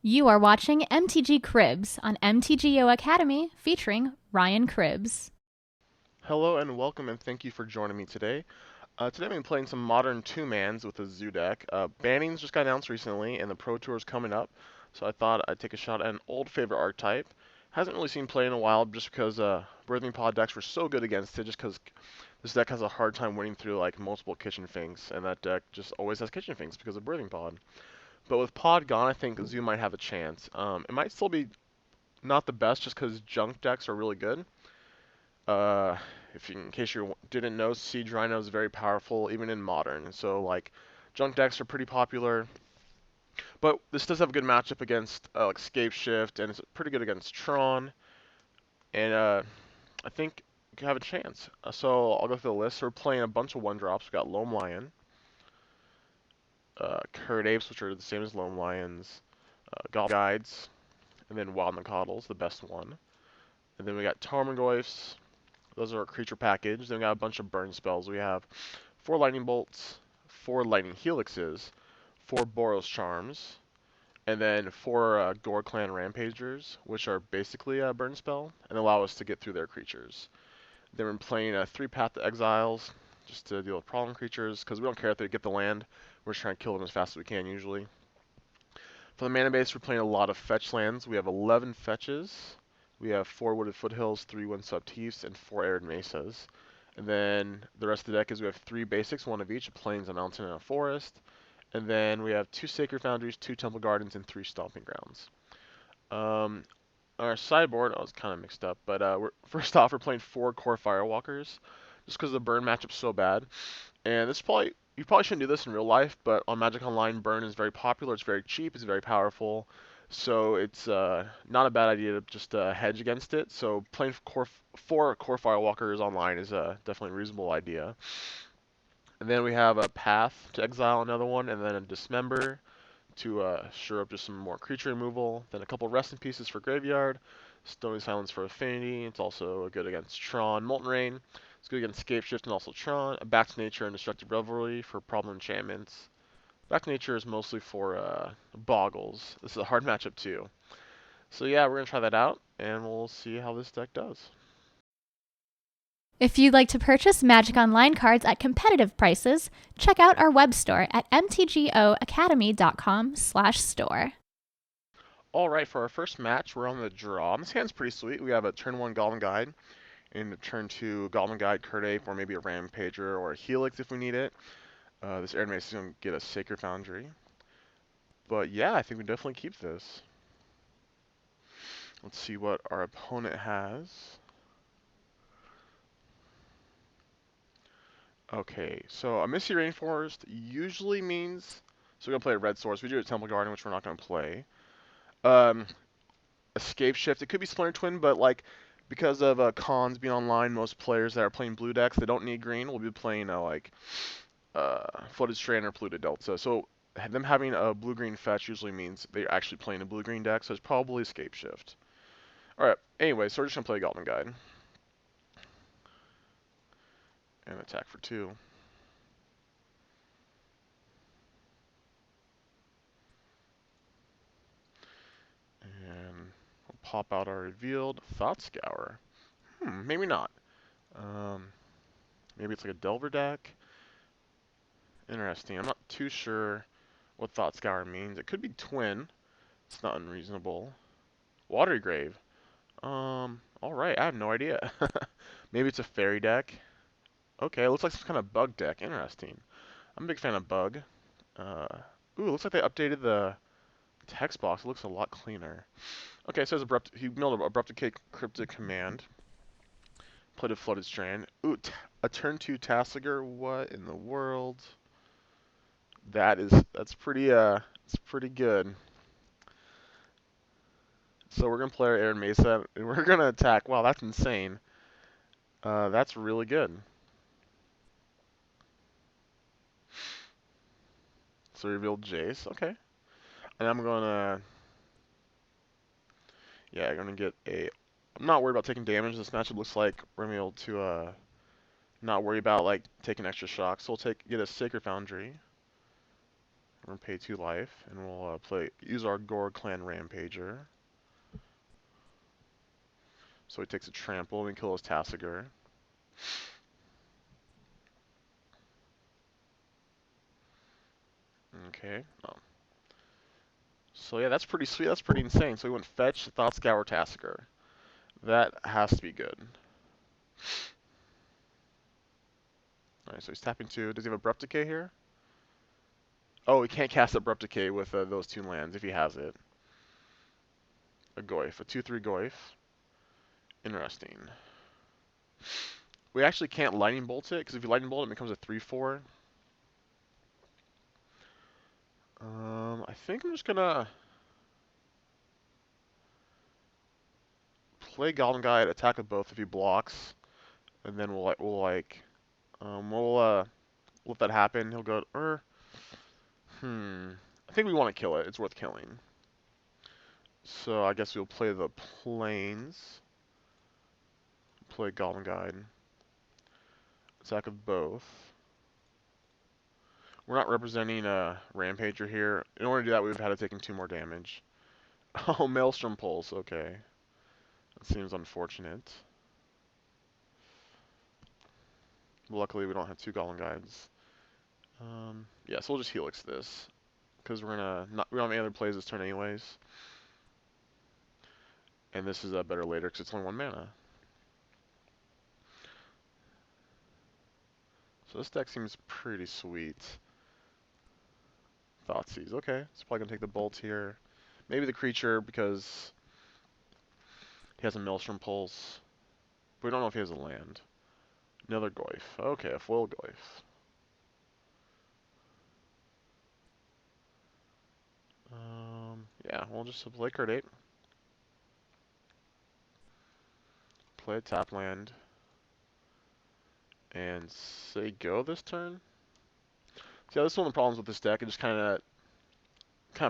You are watching MTG Cribs on MTGO Academy featuring RYANCRABBS. Hello and welcome and thank you for joining me today. Today I'm going to be playing some modern two-mans with a zoo deck. Bannings just got announced recently and the Pro Tour is coming up, so I thought I'd take a shot at an old favorite archetype. Hasn't really seen play in a while just because Birthing Pod decks were so good against it, just because this deck has a hard time winning through like multiple Kitchen Finks, and that deck just always has Kitchen Finks because of Birthing Pod. But with Pod gone, I think Zoo might have a chance. It might still be not the best just because junk decks are really good. In case you didn't know, Siege Rhino is very powerful even in Modern. So like, junk decks are pretty popular. But this does have a good matchup against like Scape Shift, and it's pretty good against Tron. And I think we can have a chance. So I'll go through the list. So we're playing a bunch of one drops. We got Loam Lion, Curd Apes, which are the same as Loam Lions, Goblin Guides, and then Wild Nacatls, the best one. And then we got Tarmogoyfs. Those are our creature package. Then we got a bunch of burn spells. We have 4 lightning bolts, 4 lightning helixes, 4 Boros charms, and then 4 Gore Clan rampagers, which are basically a burn spell and allow us to get through their creatures. Then we're playing 3 Path to Exiles just to deal with problem creatures because we don't care if they get the land. We're just trying to kill them as fast as we can usually. For the mana base, we're playing a lot of fetch lands. We have 11 fetches. We have 4 Wooded Foothills, 3 Windswept Heaths, and 4 Arid Mesas. And then the rest of the deck is we have 3 basics, 1 of each, a Plains, a Mountain, and a Forest. And then we have 2 Sacred Foundries, 2 Temple Gardens, and 3 Stomping Grounds. Our sideboard, I was kind of mixed up, but first off, we're playing 4 Core Firewalkers, just because the burn matchup's so bad. And you probably shouldn't do this in real life, but on Magic Online, burn is very popular, it's very cheap, it's very powerful. So it's not a bad idea to just hedge against it. So playing 4 Core Firewalkers online is definitely a reasonable idea. And then we have a Path to Exile, another one, and then a Dismember to shore up just some more creature removal. Then a couple Rest in Pieces for Graveyard, Stony Silence for Affinity. It's also good against Tron, Molten Rain. It's good against Scape Shift and also Tron. A Back to Nature and Destructive Revelry for problem enchantments. Back to Nature is mostly for Boggles. This is a hard matchup too. So yeah, we're going to try that out, and we'll see how this deck does. If you'd like to purchase Magic Online cards at competitive prices, check out our web store at mtgoacademy.com/store. Alright, for our first match, we're on the draw. This hand's pretty sweet. We have a turn 1 Goblin Guide, and a turn 2 Goblin Guide, Curd Ape, or maybe a Rampager or a Helix if we need it. This Arid Mesa is going to get a Sacred Foundry. But yeah, I think we definitely keep this. Let's see what our opponent has. Okay, so a Misty Rainforest usually means... So we're going to play a red source. We do a Temple Garden, which we're not going to play. Escape Shift. It could be Splinter Twin, but like because of cons being online, most players that are playing blue decks, they don't need green. We'll be playing Flooded Strand or Polluted Delta. So them having a blue-green fetch usually means they're actually playing a blue-green deck, so it's probably Escape Shift. Alright, anyway, so we're just going to play Goblin Guide. And attack for 2. And we'll pop out our revealed Thought Scour. Maybe not. Maybe it's like a Delver deck. Interesting. I'm not too sure what Thought Scour means. It could be Twin. It's not unreasonable. Watery Grave. Alright, I have no idea. Maybe it's a fairy deck. Okay, it looks like some kind of bug deck. Interesting. I'm a big fan of bug. Ooh, looks like they updated the text box. It looks a lot cleaner. Okay, it says he milled Abrupt Decay Cryptic Command. Played a Flooded Strand. Ooh, a turn 2 Tassiger. What in the world? That's pretty it's pretty good. So we're gonna play our Arid Mesa and we're gonna attack. Wow, that's insane. That's really good. So revealed Jace, okay. And I'm gonna get a I'm not worried about taking damage. This matchup looks like we're gonna be able to not worry about like taking extra shocks. So we'll get a Sacred Foundry. We're gonna pay 2 life, and we'll use our Gore Clan Rampager. So he takes a trample, and we kill his Tassiger. Okay. Oh. So yeah, that's pretty sweet. That's pretty insane. So we went fetch, Thought Scour, Tassiger. That has to be good. Alright, so he's tapping 2. Does he have Abrupt Decay here? Oh, he can't cast Abrupt Decay with those 2 lands if he has it. A Goyf, a 2/3 Goyf. Interesting. We actually can't Lightning Bolt it, because if you Lightning Bolt it, it becomes a 3/4. I think I'm just gonna play Golem Guide, attack with both if he blocks, and then we'll let that happen. He'll go, I think we want to kill it. It's worth killing. So I guess we'll play the Plains. Play Golem Guide. Attack with both. We're not representing a Rampager here. In order to do that, we've had to take in 2 more damage. Oh, Maelstrom Pulse. Okay. That seems unfortunate. Luckily, we don't have 2 Golem Guides. Yeah, so we'll just Helix this. Because we don't have any other plays this turn anyways. And this is better later because it's only 1 mana. So this deck seems pretty sweet. Thoughtseize. Okay, it's probably going to take the Bolt here. Maybe the creature because he has a Maelstrom Pulse. But we don't know if he has a land. Another Goyf. Okay, a foil Goyf. Yeah, we'll just play card 8. Play a tap land. And say go this turn. So yeah, this is one of the problems with this deck. It just kind of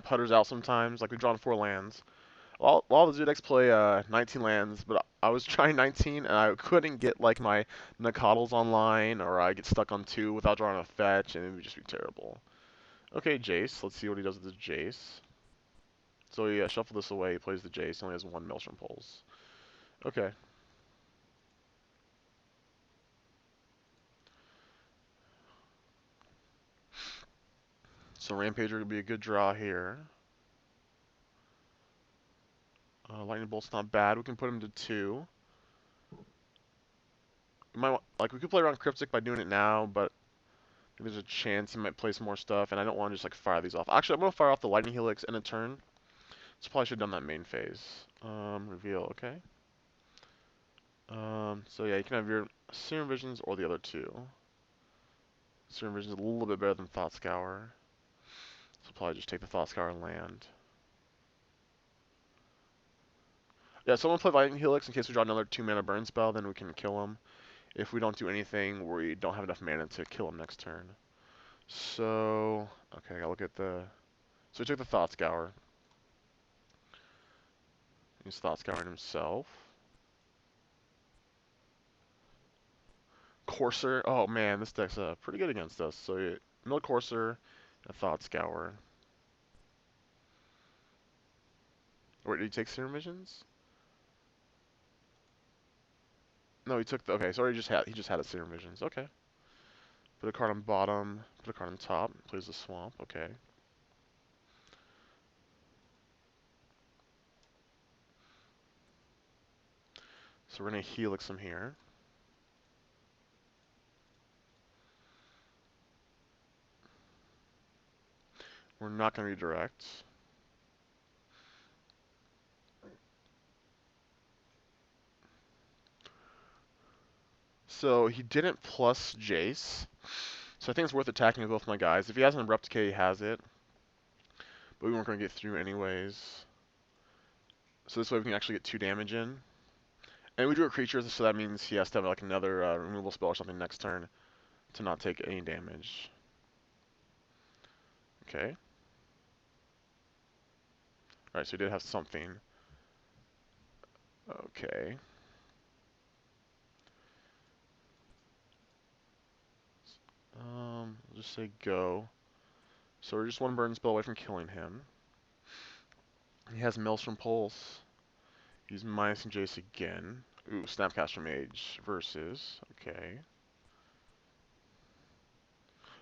putters out sometimes. Like we've drawn 4 lands. A lot of the Zoo decks play 19 lands, but I was trying 19 and I couldn't get like my Nacatls online, or I get stuck on 2 without drawing a fetch, and it would just be terrible. Okay, Jace. Let's see what he does with his Jace. So he shuffled this away. He plays the Jace. He only has 1 Maelstrom Pulse. Okay. So Rampager would be a good draw here. Lightning Bolt's not bad. We can put him to 2. We could play around Cryptic by doing it now, but there's a chance he might play some more stuff, and I don't want to just like fire these off. Actually, I'm gonna fire off the Lightning Helix in a turn. So probably should have done that main phase. Reveal, okay. So yeah, you can have your Serum Visions or the other 2. Serum Visions is a little bit better than Thought Scour. So probably just take the Thought Scour and land. Yeah, so I'm gonna play Lightning Helix in case we draw another 2 mana burn spell, then we can kill him. If we don't do anything, we don't have enough mana to kill him next turn. So, okay, I gotta look at the... So he took the Thought Scour. He's Thought Scouring himself. Courser. Oh man, this deck's pretty good against us. So Mill Courser, a Thought Scour. Wait, did he take Serum Visions? No, he took the... Okay, so he just had a Serum Visions. Okay. Put a card on bottom, put a card on top. Plays the Swamp. Okay. So we're gonna Helix him here. We're not gonna redirect. So he didn't plus Jace. So I think it's worth attacking with both my guys. If he has an Abrupt Decay, he has it. But we weren't going to get through anyways. So this way we can actually get 2 damage in. And we drew a creature, so that means he has to have like another removal spell or something next turn to not take any damage. Okay. Alright, so he did have something. Okay. We'll just say go. So we're just one burn spell away from killing him. He has Maelstrom Pulse. He's minusing Jace again. Ooh, Snapcaster Mage versus. Okay.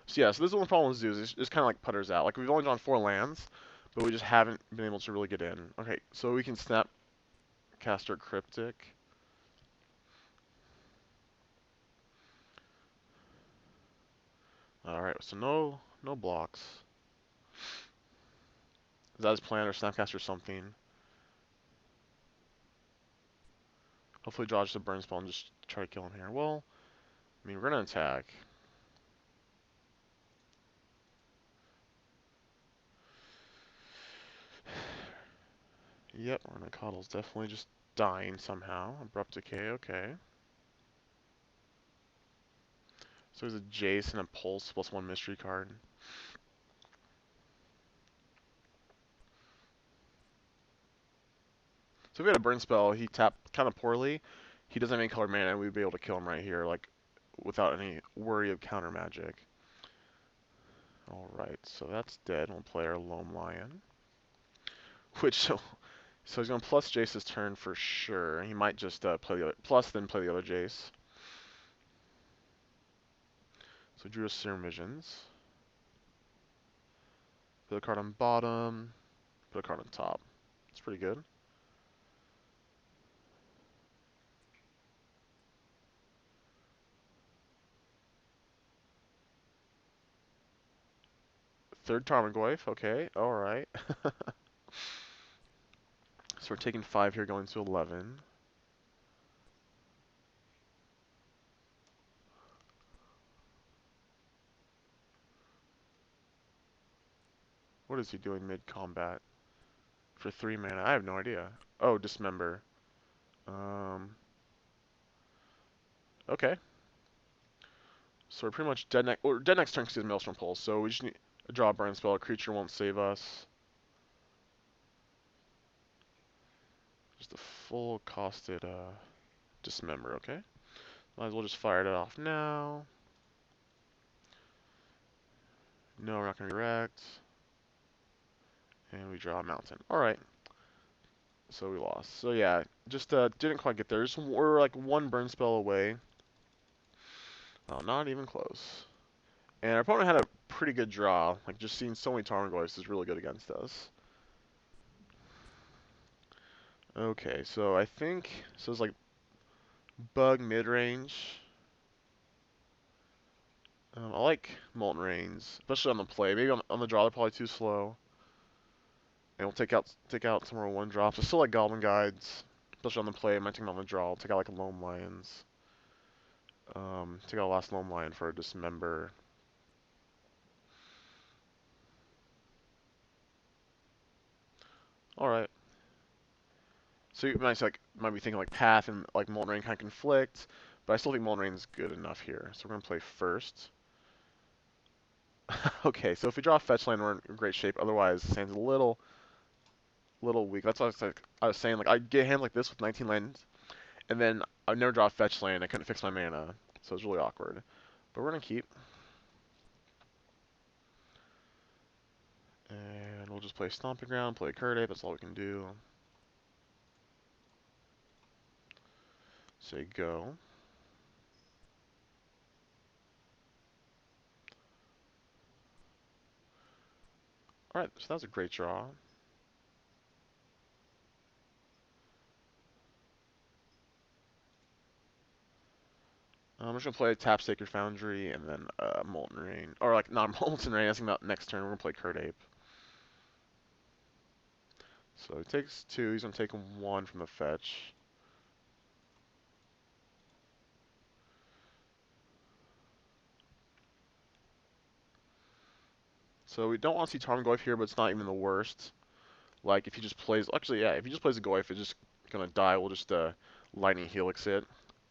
So yeah, so this is what the problem with Zeus. It's kind of like putters out. Like we've only drawn 4 lands, but we just haven't been able to really get in. Okay, so we can Snapcaster Cryptic. Alright, so no blocks. Is that his plan, or Snapcaster something? Hopefully draw just a burn spell and just try to kill him here. Well, I mean, we're going to attack. Yep, we're going to Coddle's definitely just dying somehow. Abrupt Decay, okay. So there's a Jace and a Pulse plus 1 mystery card. So if we had a burn spell, he tapped kind of poorly. He doesn't have any colored mana, and we'd be able to kill him right here, like, without any worry of counter magic. Alright, so that's dead. We'll play our Loam Lion. Which, so he's going to plus Jace's turn for sure. He might just play the other, plus then play the other Jace. So drew a Serum Visions. Put a card on bottom, put a card on top. It's pretty good. Third Tarmogoyf, okay, alright. So we're taking 5 here, going to 11. What is he doing mid-combat? For 3 mana, I have no idea. Oh, Dismember. Okay. So we're pretty much dead next, or dead next turn because he has Maelstrom Pulse, so we just need a draw a burn spell. A creature won't save us. Just a full costed Dismember, okay? Might as well just fire it off now. No, we're not going to react. And we draw a mountain. Alright. So we lost. So yeah, just didn't quite get there. We're like 1 burn spell away. Oh, not even close. And our opponent had a pretty good draw. Like, just seeing so many Tarmogoyfs is really good against us. Okay, so I think, so it's like Bug mid-range. I like Molten Rains, especially on the play. Maybe on the draw they're probably too slow. And we'll take out some more 1-drops. I still like Goblin Guides, especially on the play. I might take them on the draw. I'll take out like Loam Lions. Take out last Loam Lion for a Dismember. Alright. So you might be thinking like Path and like Molten Rain kind of conflict, but I still think Molten Rain's good enough here. So we're gonna play first. Okay, so if we draw a fetch land, we're in great shape. Otherwise, Sand's a little weak. That's why I was saying like I'd get hands like this with 19 lands, and then I'd never draw a fetch land. I couldn't fix my mana, so it's really awkward. But we're gonna keep, and we'll just play Stomping Ground, play Curdape. That's all we can do. Say go. All right, so that was a great draw. I'm just gonna play Tap Sacred Foundry and then Molten Rain, or like not Molten Rain. I think about next turn we're gonna play Curdape. So he takes 2. He's gonna take 1 from the fetch. So we don't want to see Tarmogoyf here, but it's not even the worst. Like if he just plays, actually yeah, if he just plays a Goyf, it's just gonna die. We'll just Lightning Helix it,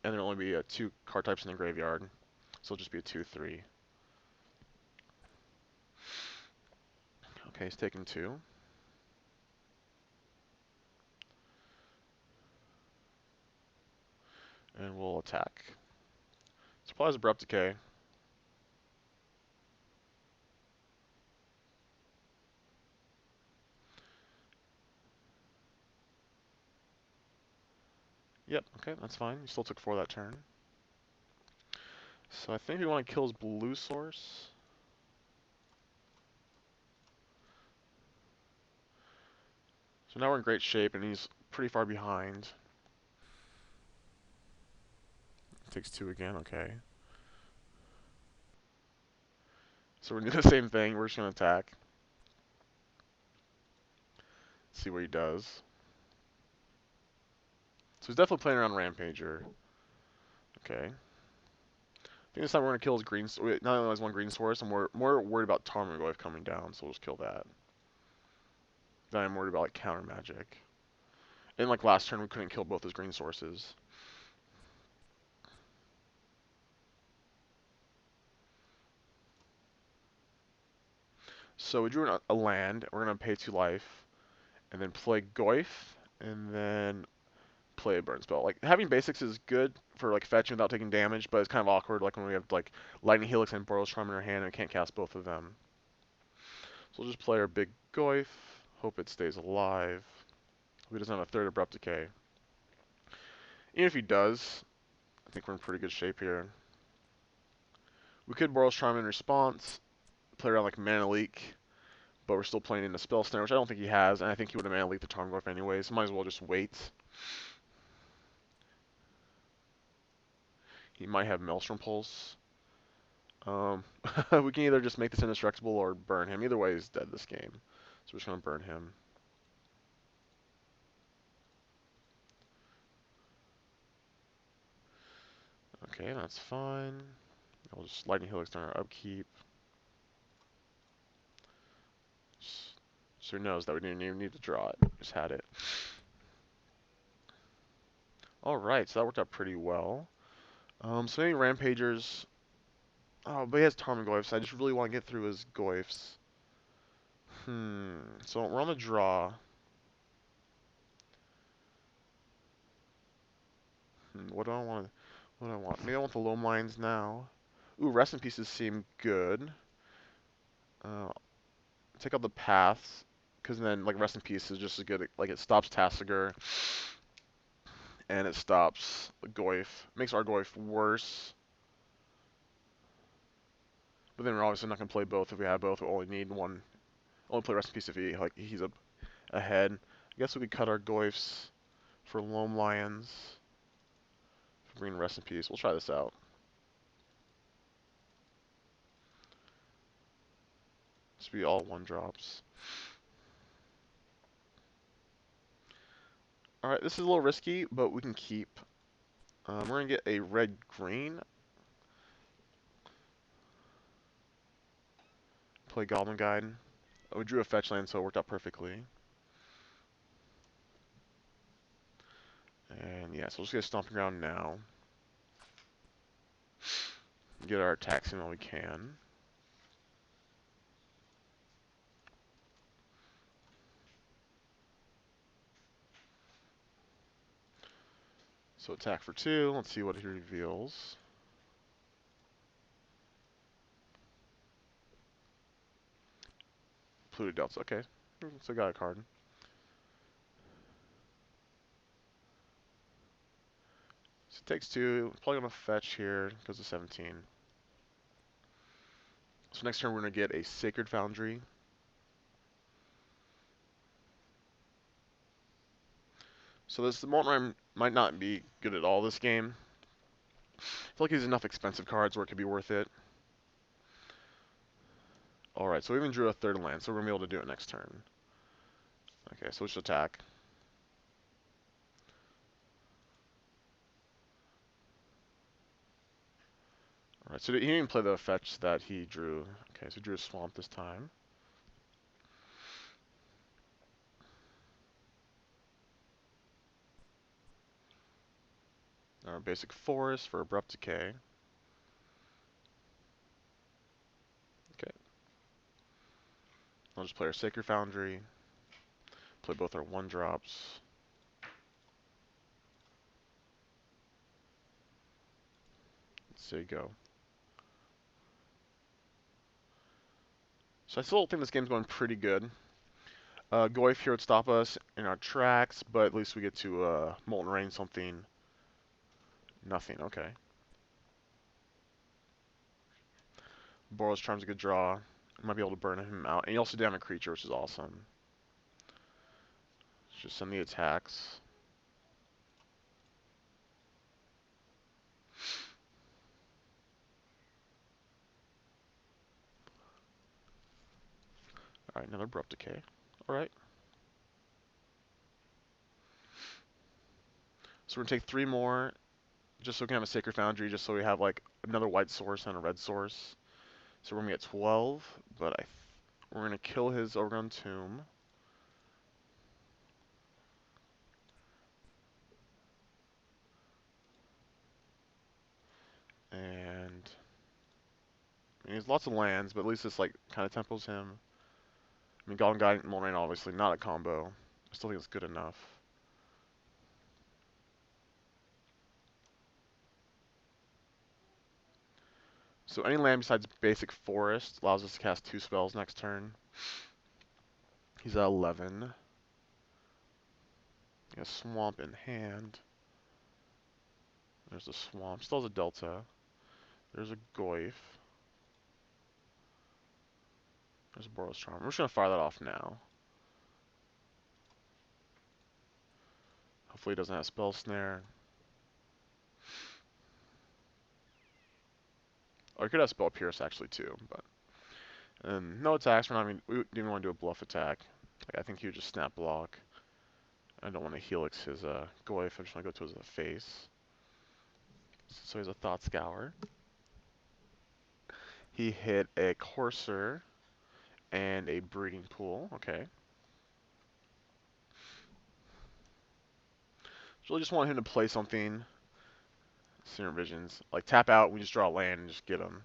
and there'll only be 2 card types in the graveyard, so it'll just be a 2/3. Okay, he's taking 2. And we'll attack. Supplies Abrupt Decay. Yep, okay, that's fine. You still took 4 that turn. So I think we want to kill his blue source. So now we're in great shape, and he's pretty far behind. Takes 2 again, okay. So we're doing the same thing. We're just going to attack. See what he does. So he's definitely playing around Rampager. Okay. I think this time we're going to kill his green... Not only has 1 green source, I'm more worried about Tarmogoyf coming down, so we'll just kill that. Then I'm worried about, like, counter magic. And, like, last turn we couldn't kill both his green sources. So we drew a land. We're going to pay 2 life. And then play Goyf. And then play a burn spell. Like, having basics is good for, like, fetching without taking damage, but it's kind of awkward, like, when we have, like, Lightning Helix and Boros Charm in our hand and we can't cast both of them. So we'll just play our big Goyf. Hope it stays alive. Hope he doesn't have a 3rd Abrupt Decay. Even if he does, I think we're in pretty good shape here. We could Boros Charm in response, play around like Mana Leak, but we're still playing into Spell Snare, which I don't think he has, and I think he would have Mana Leaked the Tarmogoyf anyway, so might as well just wait. He might have Maelstrom Pulse. We can either just make this indestructible or burn him. Either way, he's dead this game. So we're just going to burn him. Okay, that's fine. I'll just Lightning Helix on our upkeep. So he knows that we didn't even need to draw it. Just had it. Alright, so that worked out pretty well. So any Rampagers... Oh, but he has Tarmogoyfs, so I just really want to get through his Goyfs. So we're on the draw. What do I want? What do I want? Maybe I want the Loam Lions now. Ooh, Rest in Pieces seem good. Take out the Paths, because then, like, Rest in Peace is just as good. Like, it stops Tasigur, and it stops Goyf. Makes our Goyf worse. But then we're obviously not going to play both if we have both. We only need one. Only play Rest in Peace if he's up ahead. I guess we could cut our Goyfs for Loam Lions. Green Rest in Peace. We'll try this out. This will be all 1-drops. Alright, this is a little risky, but we can keep. We're going to get a red-green. Play Goblin Guide. Oh, we drew a fetch land, so it worked out perfectly. And yeah, so we'll just get a Stomping Ground now. Get our attacks in while we can. So attack for 2. Let's see what he reveals. Polluted Delta. Okay, so got a card. So it takes 2. Probably gonna fetch here because of 17. So next turn we're gonna get a Sacred Foundry. So this Molten Rime might not be good at all this game. I feel like he's enough expensive cards where it could be worth it. Alright, so we even drew a 3rd land, so we're going to be able to do it next turn. Okay, so let's attack. Alright, so he didn't even play the fetch that he drew. Okay, so he drew a Swamp this time. Our basic Forest for Abrupt Decay. Okay. I'll just play our Sacred Foundry. Play both our 1-drops. There you go. So I still think this game's going pretty good. Goyf here would stop us in our tracks, but at least we get to Molten Rain something Nothing, okay. Boros Charm's a good draw. Might be able to burn him out. And you also damage a creature, which is awesome. Just send the attacks. Alright, another Abrupt Decay. Alright. So we're going to take 3 more, just so we can have a Sacred Foundry, just so we have like another white source and a red source. So we're going to get 12, but we're going to kill his Overgrown Tomb. And he has lots of lands, but at least this like kind of temples him. I mean, Golden Guide and Mulrain obviously not a combo. I still think it's good enough. So any land besides basic forest allows us to cast 2 spells next turn. He's at 11. He has Swamp in hand. There's a Swamp. Still has a Delta. There's a Goyf. There's a Boros Charm. We're just going to fire that off now. Hopefully he doesn't have Spell Snare. Or he could have Spell Pierce actually too, but no attacks. We didn't even want to do a bluff attack. Like, I think he would just snap block. I don't want to Helix his Goyf. I just want to go to his face. So he has a Thought Scour. He hit a Courser and a Breeding Pool. Okay. So really just want him to play something. Serum Visions. Like, tap out, we just draw a land and just get him.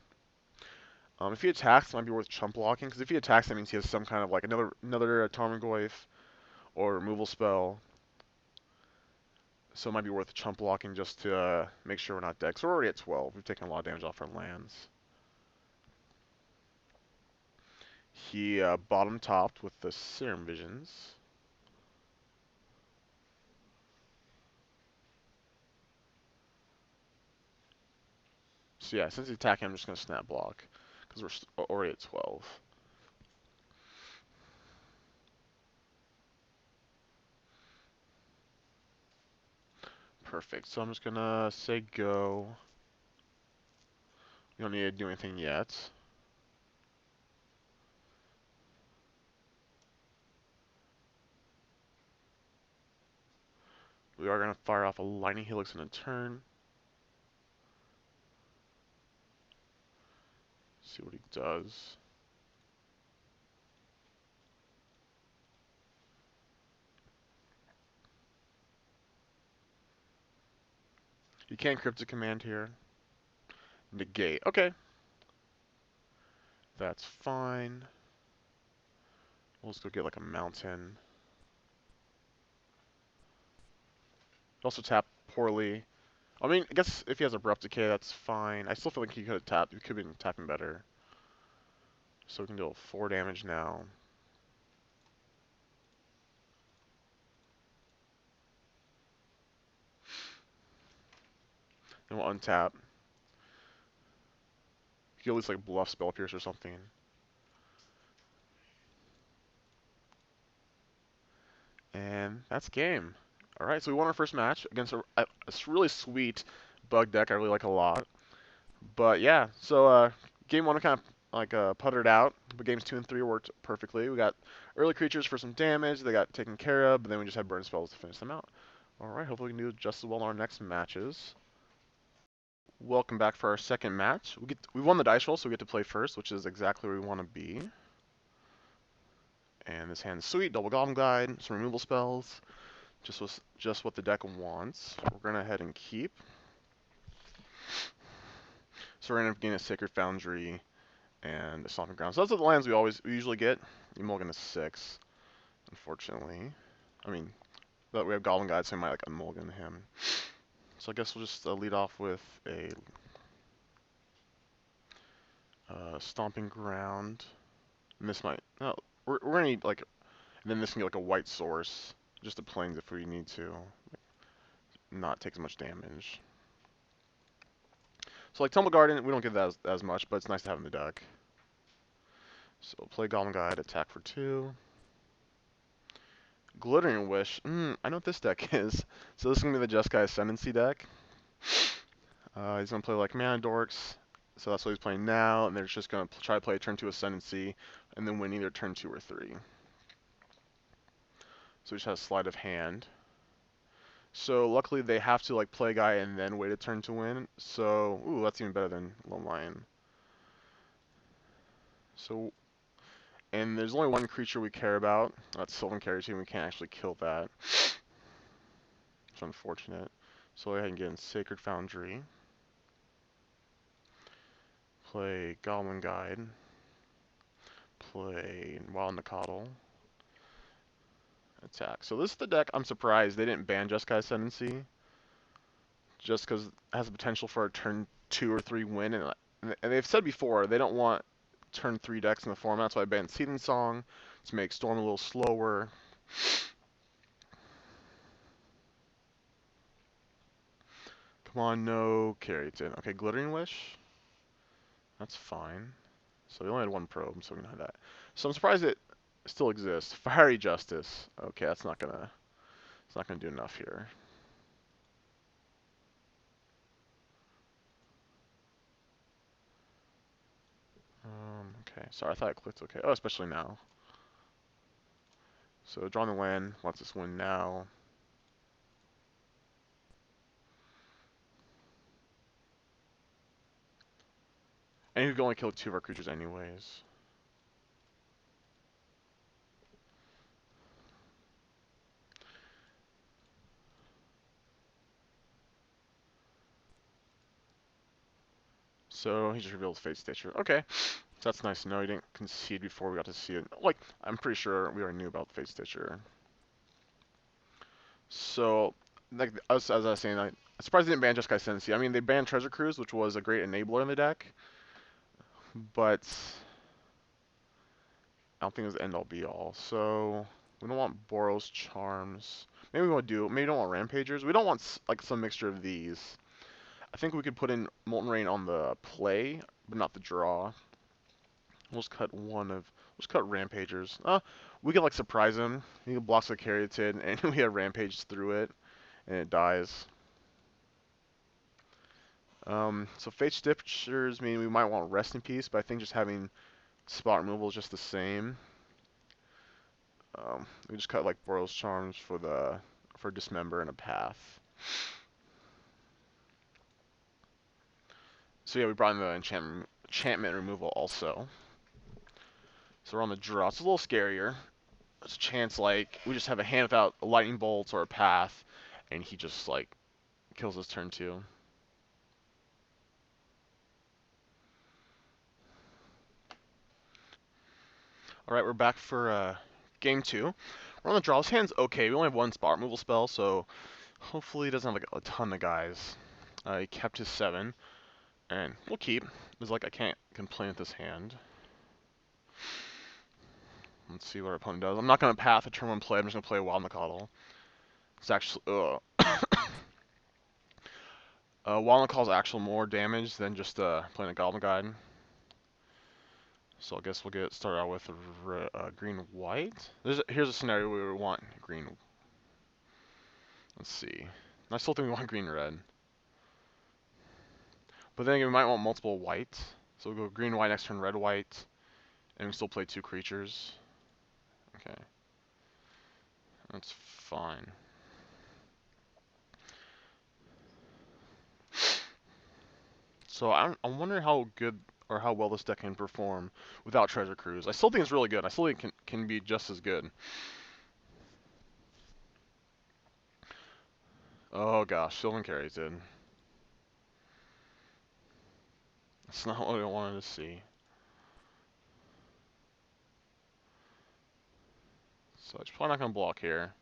If he attacks, it might be worth chump blocking, because if he attacks, that means he has some kind of, like, another Tarmogoyf or removal spell. So it might be worth chump blocking just to make sure we're not dead. So we're already at 12. We've taken a lot of damage off our lands. He bottom topped with the Serum Visions. So yeah, since he's attacking, I'm just going to snap block, because we're already at 12. Perfect. So I'm just going to say go. We don't need to do anything yet. We are going to fire off a Lightning Helix in a turn. See what he does. You can Cryptic Command here. Negate. Okay. That's fine. We'll just go get like a mountain. Also tap poorly. I mean, I guess if he has Abrupt Decay, that's fine. I still feel like he could have tapped. He could have been tapping better. So we can deal 4 damage now. Then we'll untap. You can at least like bluff Spell Pierce or something. And that's game. Alright, so we won our first match against a really sweet bug deck I really like a lot. But yeah, so game 1 we kind of like puttered out, but games 2 and 3 worked perfectly. We got early creatures for some damage, they got taken care of, but then we just had burn spells to finish them out. Alright, hopefully we can do just as well in our next matches. Welcome back for our second match. We won the dice roll, so we get to play first, which is exactly where we want to be. And this hand's sweet, double Goblin Guide, some removal spells, just what the deck wants. We're gonna head and keep. So we're gonna gain a Sacred Foundry and a Stomping Ground. So those are the lands we usually get. You mulligan a 6, unfortunately. I mean, but we have Goblin Guide, so we might like unmulligan him. So I guess we'll just lead off with a Stomping Ground. And this might no, we're gonna need like, and then this can get like a white source, just to plains if we need to, not take as much damage. So like Tumble Garden, we don't get that as much, but it's nice to have in the deck. So play Goblin Guide, attack for 2. Glittering Wish. I know what this deck is. So this is gonna be the Jeskai Ascendancy deck. He's gonna play like Mana Dorks. So that's what he's playing now, and they're just gonna try to play turn 2 Ascendancy, and then win either turn 2 or 3. So he just has sleight of hand. So luckily they have to like play a guy and then wait a turn to win. So ooh, that's even better than Lone Lion. So and there's only one creature we care about. That's Sylvan Carriage, and we can't actually kill that. It's unfortunate. So go ahead and get in Sacred Foundry. Play Goblin Guide. Play Wild Nicodle. Attack. So this is the deck I'm surprised they didn't ban Jeskai Ascendancy. Just because it has the potential for a turn 2 or 3 win. And they've said before they don't want turn 3 decks in the format. That's why I banned Seething Song to make Storm a little slower. Come on, no Carrington. Okay, Glittering Wish. That's fine. So we only had one probe, so we can have that. So I'm surprised it still exists. Fiery Justice. Okay, it's not gonna do enough here. Okay, sorry, I thought it clicked okay. Oh, especially now. So drawing the land lets us win now. And you can only kill 2 of our creatures anyways. So he just reveals Fate Stitcher. Okay, so that's nice to know. He didn't concede before we got to see it. Like, I'm pretty sure we already knew about Fate Stitcher. So, like as I was saying, I'm surprised they didn't ban Jeskai Ascendancy. I mean, they banned Treasure Cruise, which was a great enabler in the deck, but I don't think it was the end all be all. So we don't want Boros Charms. Maybe we want to do. Maybe we don't want Rampagers. We don't want like some mixture of these. I think we could put in Molten Rain on the play, but not the draw. We'll just cut one of. We'll just cut Rampagers. We can like surprise him. He blocks the Caryatid, and we have Rampage through it, and it dies. So Fate Stitchers mean we might want Rest in Peace, but I think just having spot removal is just the same. We just cut like Boros Charms for Dismember and a Path. So yeah, we brought in the enchantment removal also. So we're on the draw. It's a little scarier. There's a chance like we just have a hand without a lightning bolts or a path, and he just like kills us turn 2. All right, we're back for game 2. We're on the draw. His hand's okay. We only have one spot removal spell, so hopefully he doesn't have like a ton of guys. He kept his 7, and we'll keep. It's like I can't complain with this hand. Let's see what our opponent does. I'm not going to path a turn 1 play. I'm just going to play a Wild Nicodle. It's actually... Wild Nicodle's actual more damage than just playing a Goblin Guide. So I guess we'll get started out with green-white. Here's a scenario where we want green. Let's see. I still think we want green-red. But then again, we might want multiple white. So we'll go green-white next turn, red-white. And we still play 2 creatures. Okay. That's fine. So I'm wondering how good or how well this deck can perform without Treasure Cruise. I still think it's really good. I still think it can be just as good. Oh gosh, Sylvan Caryatid. That's not what I wanted to see. So it's probably not going to block here.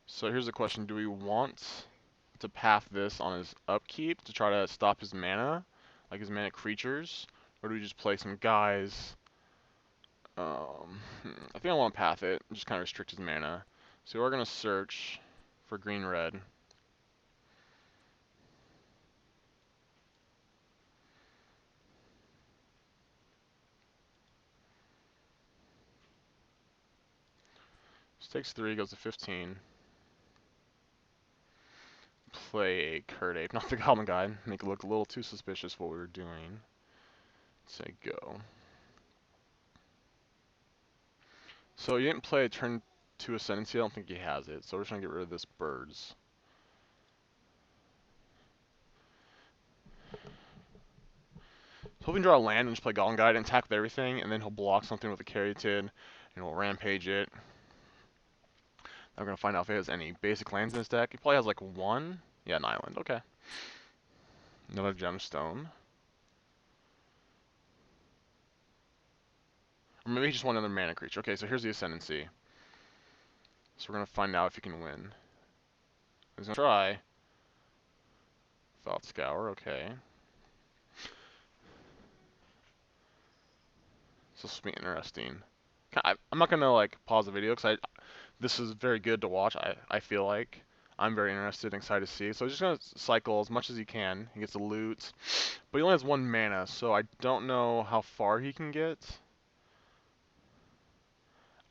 So here's the question. Do we want to path this on his upkeep to try to stop his mana? Like his mana creatures? Or do we just play some guys? I think I want to path it. Just kind of restrict his mana. So we're going to search for green-red. Takes 3, goes to 15. Play a Curd Ape, not the Goblin Guide. Make it look a little too suspicious what we were doing. Say go. So he didn't play a turn 2 Ascendancy. I don't think he has it. So we're just going to get rid of this birds. So we can draw a land and just play Goblin Guide and attack with everything, and then he'll block something with a Caryatid, and we'll rampage it. Now we're going to find out if he has any basic lands in his deck. He probably has like 1. Yeah, an island. Okay. Another gemstone. Or maybe he just wants another mana creature. Okay, so here's the Ascendancy. So we're going to find out if he can win. He's going to try. Thought Scour, okay. So this will be interesting. I'm not going to like pause the video because this is very good to watch. I feel like. I'm very interested and excited to see. So he's just going to cycle as much as he can. He gets the loot. But he only has 1 mana, so I don't know how far he can get.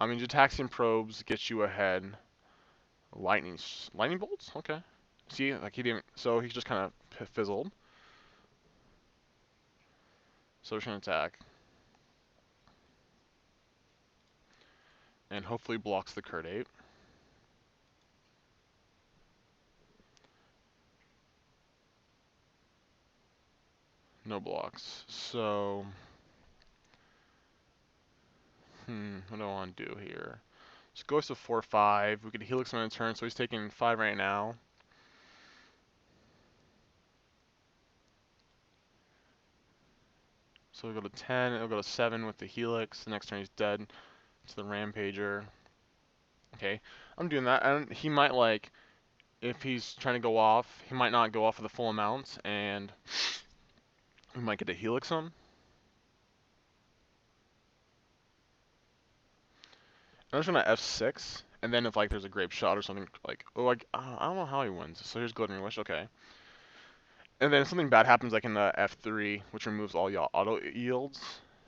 I mean, Gitaxian Probes gets you ahead. Lightning bolts? Okay. See, like he didn't. So he just kind of fizzled. So we're going to attack. And hopefully blocks the Curd Ape. No blocks. So, what do I want to do here? Just goes to 4-5. We could Helix him in a turn, so he's taking 5 right now. So we go to 10, it'll go to 7 with the Helix. The next turn he's dead. It's the Rampager. Okay, I'm doing that, and he might like, if he's trying to go off, he might not go off for the full amount, and we might get to Helix him. I'm just gonna F6, and then if like there's a Grape Shot or something, like, oh, like, I don't know how he wins. So here's Glittering Wish, okay. And then if something bad happens, I can F3, which removes all your auto yields,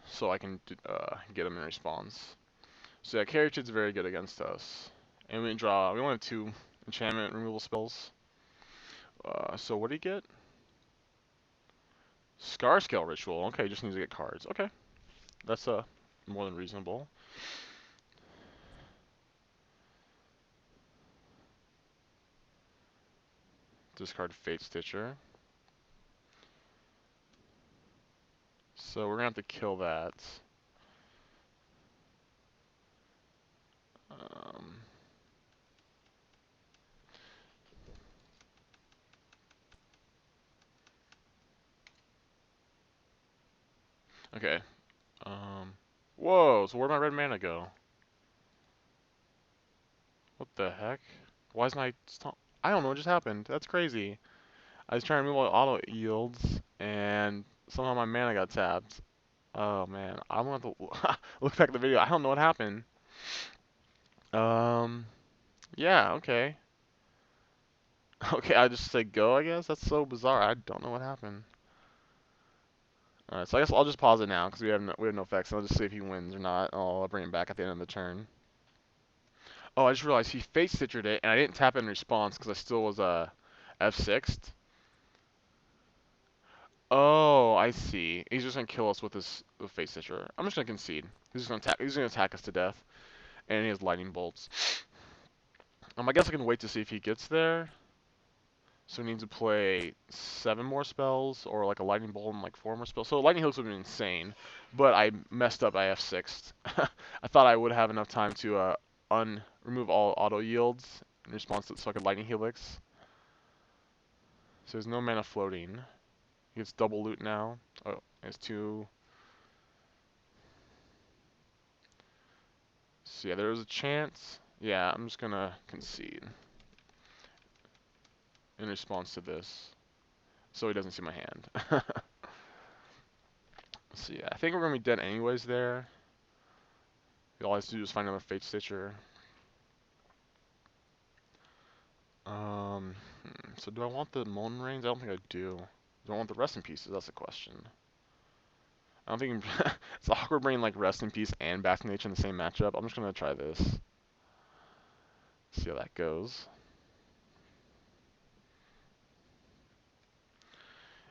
so I can get him in response. So yeah, Caryatid's very good against us. And we only have 2 enchantment removal spells. So what do you get? Scar Scale Ritual. Okay, just needs to get cards. Okay, that's more than reasonable. Discard Fate Stitcher. So we're gonna have to kill that. Okay. Whoa, so where'd my red mana go? What the heck? Why is my stomp? I don't know what just happened. That's crazy. I was trying to remove all auto yields, and somehow my mana got tapped. Oh man, I'm gonna have to look back at the video. I don't know what happened. Yeah, okay. Okay, I just say go, I guess? That's so bizarre. I don't know what happened. Alright, so I guess I'll just pause it now, because we have no effects. I'll just see if he wins or not. I'll bring him back at the end of the turn. Oh, I just realized he Fate Stitchered it, and I didn't tap it in response, because I still was F6'd. Oh, I see. He's just gonna kill us with his Fate Stitcher. I'm just gonna concede. He's gonna attack us to death. And he has lightning bolts. I guess I can wait to see if he gets there. So he needs to play 7 more spells, or like a lightning bolt and like 4 more spells. So lightning hooks would be insane, but I messed up by F6'd. I thought I would have enough time to remove all auto yields in response to so I could lightning helix. So there's no mana floating. He gets double loot now. Oh, he has 2. So yeah, there's a chance. Yeah, I'm just gonna concede in response to this, so he doesn't see my hand. So yeah, I think we're gonna be dead anyways there. All I have to do is find another Fate Stitcher. So do I want the Molten Rains? I don't think I do. Do I want the Rest in Pieces? That's the question. I don't think it's awkward bringing like Rest in Peace and Back to Nature in the same matchup. I'm just gonna try this. See how that goes.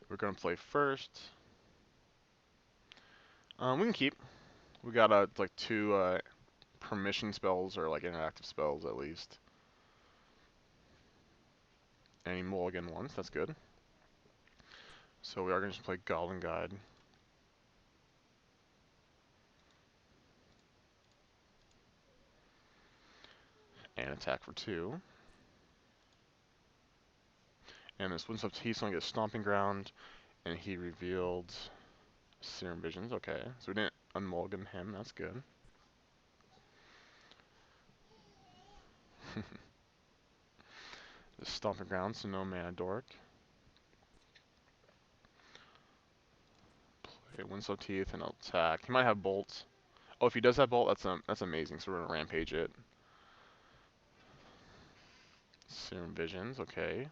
We're gonna play first. We can keep. We got like 2 permission spells or like interactive spells at least. Any mulligan ones, that's good. So we are gonna just play Goblin Guide. And attack for 2. And this one's up to he's gonna get Stomping Ground, and he revealed Serum Visions. Okay, so we didn't unmulligan him. That's good. Just Stomping Ground, so no mana dork. Play Winslow Teeth and attack. He might have Bolt. Oh, if he does have Bolt, that's amazing. So we're gonna Rampage it. Serum Visions. Okay.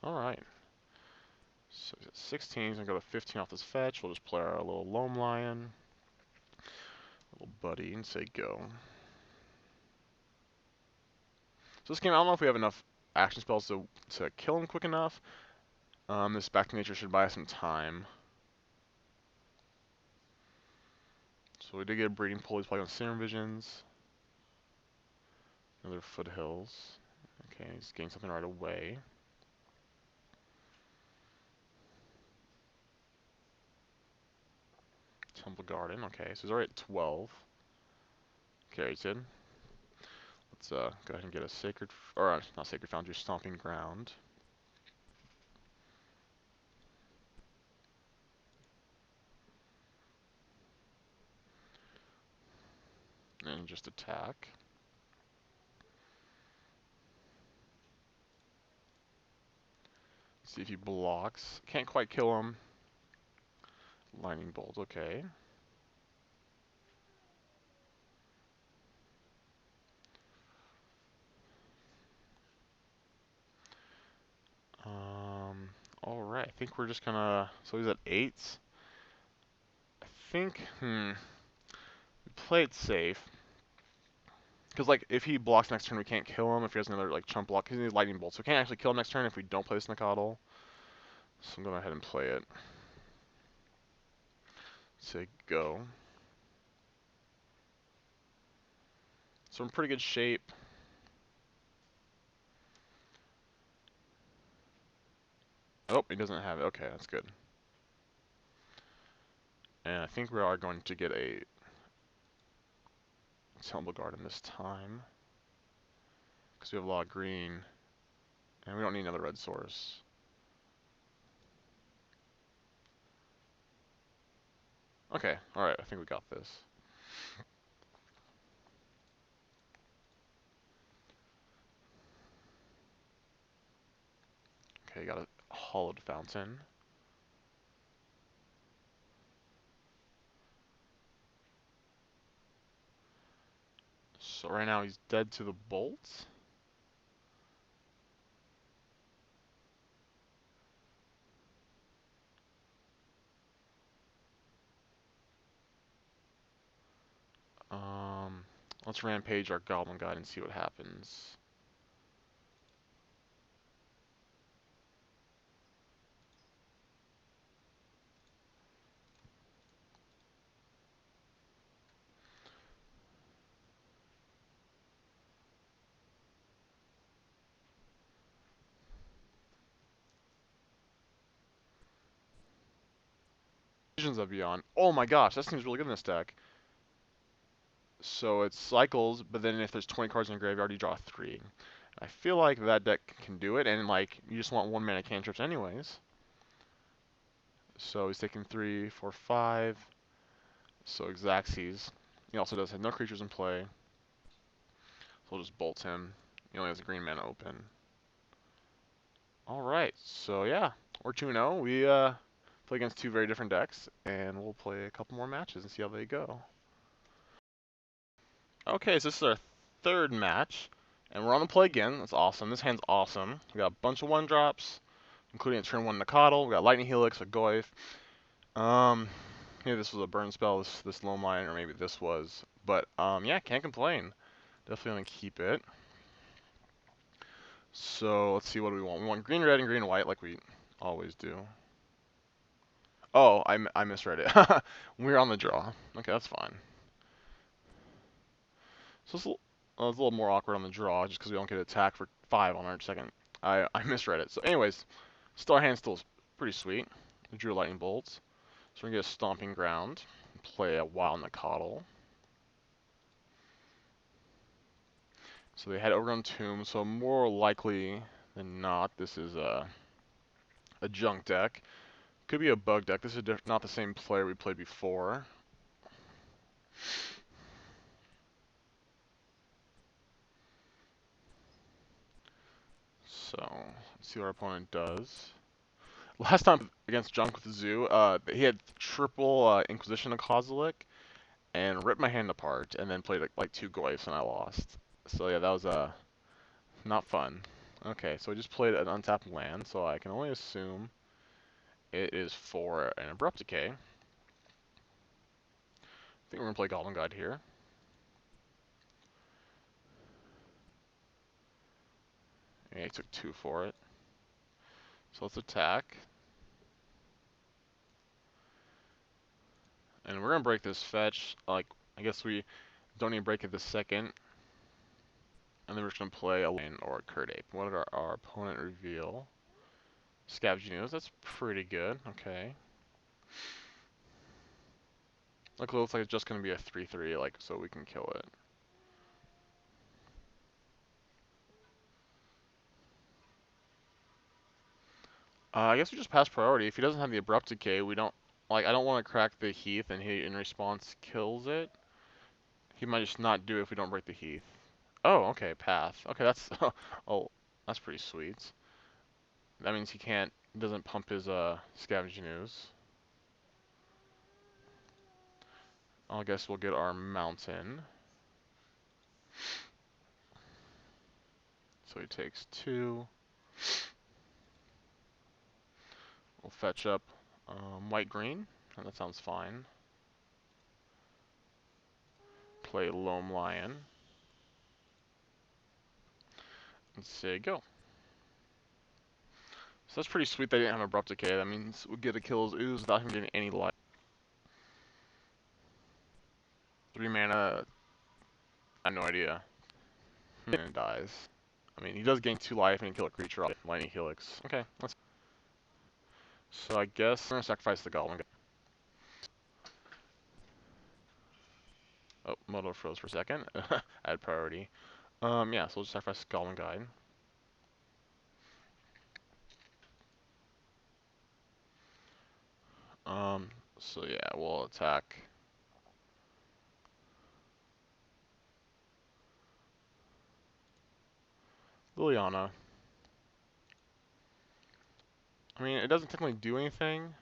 All right. So he's at 16. He's gonna go to 15 off this fetch. We'll just play our little Loam Lion, little buddy, and say go. So this game, I don't know if we have enough action spells to kill him quick enough. This Back to Nature should buy us some time. So we did get a Breeding Pool. He's playing on Serum Visions. Another Foothills. Okay, he's getting something right away. Temple Garden. Okay, so he's already at 12. Carried. Let's go ahead and get a Sacred, or not Sacred Foundry, Stomping Ground. And just attack. See if he blocks. Can't quite kill him. Lightning Bolt, okay. Alright, I think we're just gonna, so he's at 8. I think, we play it safe. Because, like, if he blocks next turn, we can't kill him. If he has another, like, chump block, because he needs Lightning Bolt. So we can't actually kill him next turn if we don't play this Nacatl. So I'm going to go ahead and play it. Say go. So we're in pretty good shape. Oh, he doesn't have it. Okay, that's good. And I think we are going to get a Temple Garden this time. Because we have a lot of green. And we don't need another red source. Okay, alright, I think we got this. Okay, got a Hollowed Fountain. So right now he's dead to the Bolt. Let's Rampage our Goblin Guide and see what happens. Visions of Beyond. Oh my gosh, that seems really good in this deck. So it cycles, but then if there's 20 cards in the graveyard, you draw 3. I feel like that deck can do it, and like you just want 1 mana cantrips anyways. So he's taking 3, 4, 5. So Xaxes. He also does have no creatures in play. So we'll just bolt him. He only has a green mana open. Alright, so yeah, we're 2-0. We play against 2 very different decks, and we'll play a couple more matches and see how they go. Okay, so this is our 3rd match, and we're on the play again. That's awesome. This hand's awesome. We got a bunch of 1-drops, including a turn 1 Nacatl. We got Lightning Helix, a Goyf. Maybe this was a burn spell, this Loam Lion, or maybe this was. But yeah, can't complain. Definitely gonna keep it. So let's see, what do we want? We want green, red, and green, white, like we always do. Oh, I misread it. We're on the draw. Okay, that's fine. So it's a little more awkward on the draw, just because we don't get attacked for 5 on our second. I misread it. So anyways, Star Hand still is pretty sweet. We drew Lightning Bolts. So we're going to get a Stomping Ground. Play a Wild Nacatl. So they had Overgrown Tomb, so more likely than not, this is a junk deck. Could be a bug deck. This is not the same player we played before. So, let's see what our opponent does. Last time against Junk with the Zoo, he had triple Inquisition of Kozilek and ripped my hand apart, and then played like 2 Goyfs and I lost. So yeah, that was not fun. Okay, so I just played an untapped land, so I can only assume it is for an Abrupt Decay. I think we're gonna play Goblin Guide here. Yeah, he took 2 for it. So let's attack. And we're gonna break this fetch. Like, I guess we don't even break it this second. And then we're just gonna play a Lane or a Curdape. What did our opponent reveal? Scavenging Ooze, that's pretty good. Okay. Look, it looks like it's just gonna be a 3/3, like, so we can kill it. I guess we just pass priority. If he doesn't have the Abrupt Decay, we don't, like, I don't want to crack the Heath and he, in response, kills it. He might just not do it if we don't break the Heath. Oh, okay, path. Okay, that's, oh, that's pretty sweet. That means he doesn't pump his, Scavenging Ooze. I guess we'll get our Mountain. So he takes 2. We'll fetch up white-green, and that sounds fine. Play Loam Lion. And say go. So that's pretty sweet they didn't have Abrupt Decay. That means we get to kill his Ooze without him getting any life. 3 mana, I have no idea. And dies. I mean, he does gain 2 life and he can kill a creature off Lightning Helix. Okay, let's. So I guess we're gonna sacrifice the Goblin Guide. Oh, Moto froze for a second. Add priority. Yeah, so we'll just sacrifice the Goblin Guide. So yeah, we'll attack. Liliana. I mean, it doesn't technically do anything.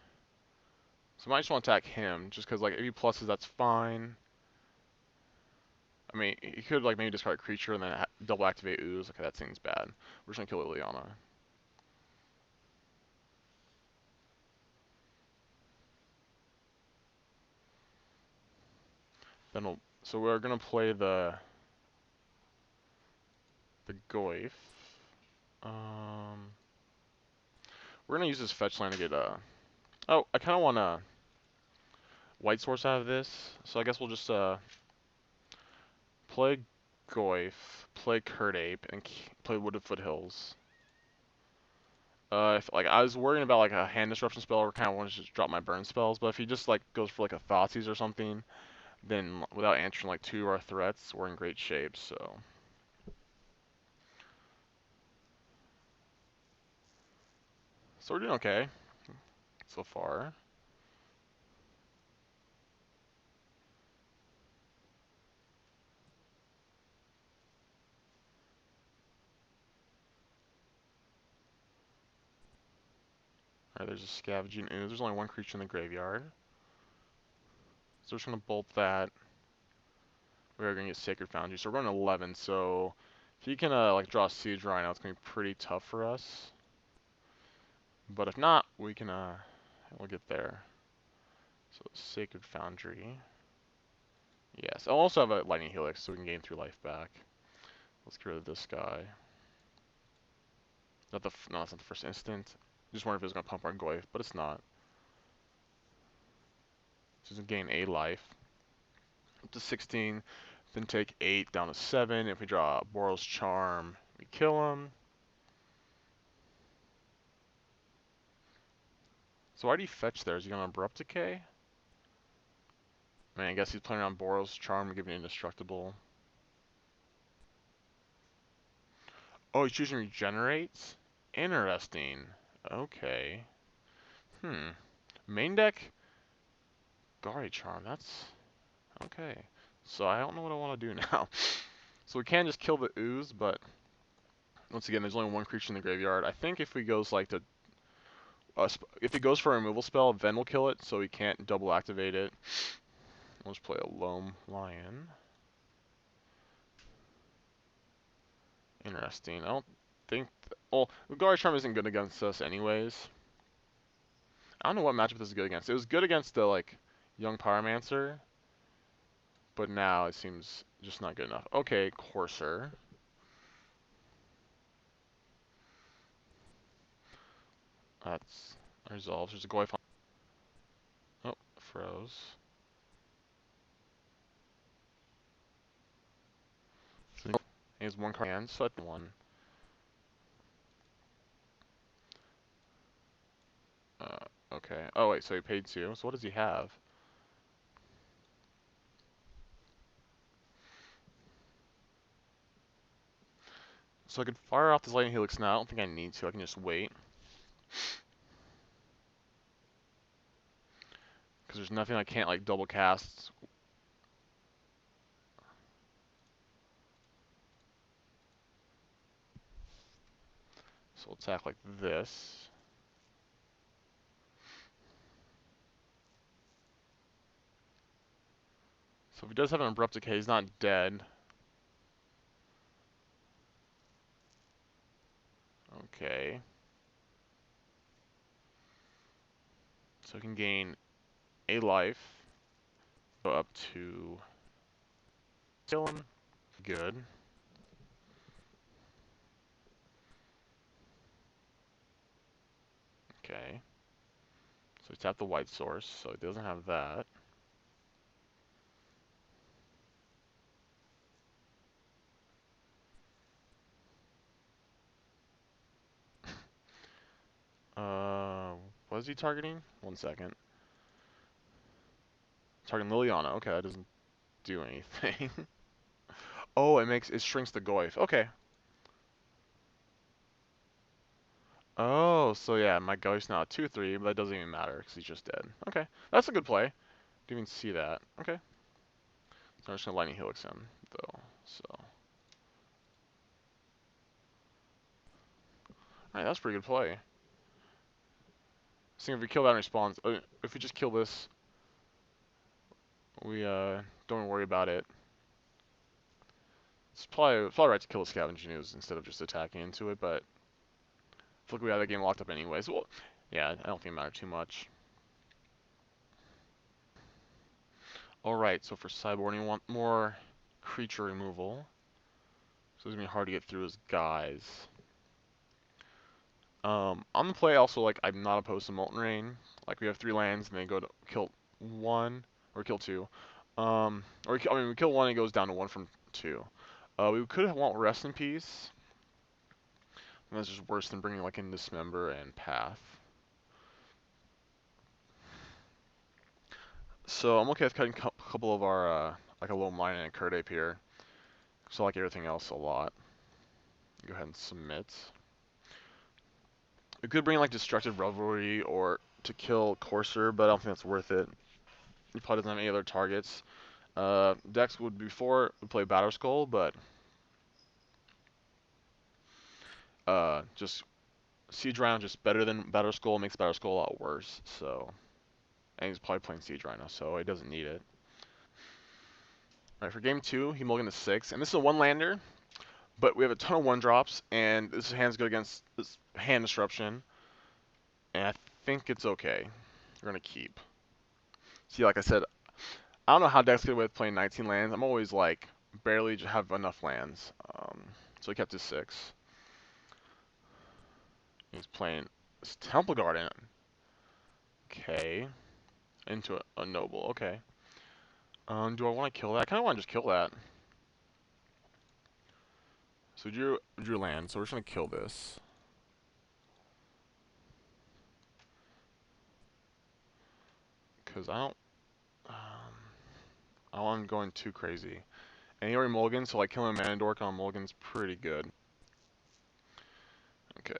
So I might just want to attack him, just because, like, if he pluses, that's fine. I mean, he could, like, maybe discard a creature and then double activate Ooze. Okay, that seems bad. We're just gonna kill Liliana. Then so we're gonna play the Goyf. We're gonna use this fetch line to get oh, I kind of want a white source out of this, so I guess we'll just play Goyf, play Curdape, and play Wooded Foothills. Like, I was worrying about like a hand disruption spell, or kind of want to just drop my burn spells, but if he just like goes for like a Thoughtseize or something, then without answering like 2 of our threats, we're in great shape. So we're doing okay so far. Alright, there's a Scavenging Ooze. There's only 1 creature in the graveyard. So we're just going to bolt that. We're going to get Sacred Foundry. So we're going to 11. So if he can like draw a Siege right now, it's going to be pretty tough for us. But if not, we can we'll get there. So Sacred Foundry. Yes, I'll also have a Lightning Helix so we can gain 3 life back. Let's get rid of this guy. No, that's not the first instant. Just wondering if it was going to pump our Goyf, but it's not. So it's going to gain a life. Up to 16, then take 8 down to 7. If we draw Boral's Charm, we kill him. So why do you fetch there? Is he going to Abrupt Decay? I mean, I guess he's playing on Boral's Charm, giving it indestructible. Oh, he's choosing Regenerates? Interesting. Okay. Main deck, Gari Charm. That's okay. So I don't know what I want to do now. So we can just kill the Ooze, but once again, there's only one creature in the graveyard. I think if he goes like to, if he goes for a removal spell, Ven will kill it, so he can't double activate it. We'll just play a Loam Lion. Interesting. I don't think. Well, Gari Charm isn't good against us, anyways. I don't know what matchup this is good against. It was good against the like Young Pyromancer, but now it seems just not good enough. Okay, Courser. That's resolves. There's a Goyf on. Oh, froze. He has 1 card in hand, so that's 1. Okay. Oh wait, so he paid 2. So what does he have? So I could fire off this Lightning Helix now. I don't think I need to. I can just wait. Because there's nothing I can't like double cast. So we'll attack like this. So if he does have an Abrupt Decay, he's not dead. Okay. So he can gain a life. Go up to kill him. Good. Okay. So he tapped the white source, so he doesn't have that. What is he targeting? 1 second. Targeting Liliana. Okay, that doesn't do anything. Oh, it shrinks the Goyf. Okay. Oh, so yeah, my Goyf's now a 2/3, but that doesn't even matter because he's just dead. Okay, that's a good play. Didn't even see that. Okay. So I'm just gonna Lightning Helix him though. So. Alright, that's a pretty good play. Seeing if we kill that in response, if we just kill this, we don't worry about it. It's probably right to kill the Scavenging Ooze instead of just attacking into it, but I feel like we have that game locked up anyways. Well, yeah, I don't think it mattered too much. Alright, so for sideboarding, you want more creature removal. So it's gonna be hard to get through his guys. On the play, also, like, I'm not opposed to Molten Rain. Like, we have 3 lands, and they go to kill 1, or kill 2. I mean, we kill 1, and it goes down to 1 from 2. We could want Rest in Peace. And that's just worse than bringing, like, in Dismember and Path. So I'm okay with cutting a couple of our, like a Loam Lion and a Curd Ape here. So I like everything else a lot. Go ahead and submit. We could bring like Destructive Revelry or to kill Courser, but I don't think that's worth it. He probably doesn't have any other targets. Dex would before would play Batter Skull, but just Siege Rhino just better than Batter Skull, makes Batter Skull a lot worse. So, and he's probably playing Siege Rhino, so he doesn't need it. All right, for game 2, he mulliganed to 6, and this is a 1-lander, but we have a ton of 1-drops, and this hand's good against this hand disruption, and I think it's okay. We're gonna keep. See, like I said, I don't know how Deck's good with playing 19 lands. I'm always like barely just have enough lands. So he kept his 6. He's playing Temple Garden. Okay. Into a noble. Okay. Do I want to kill that? I kind of want to just kill that. So drew land. So we're just gonna kill this. Cause I don't want going too crazy. And he already mulligan, so like killing a mana dork on mulligan's pretty good. Okay.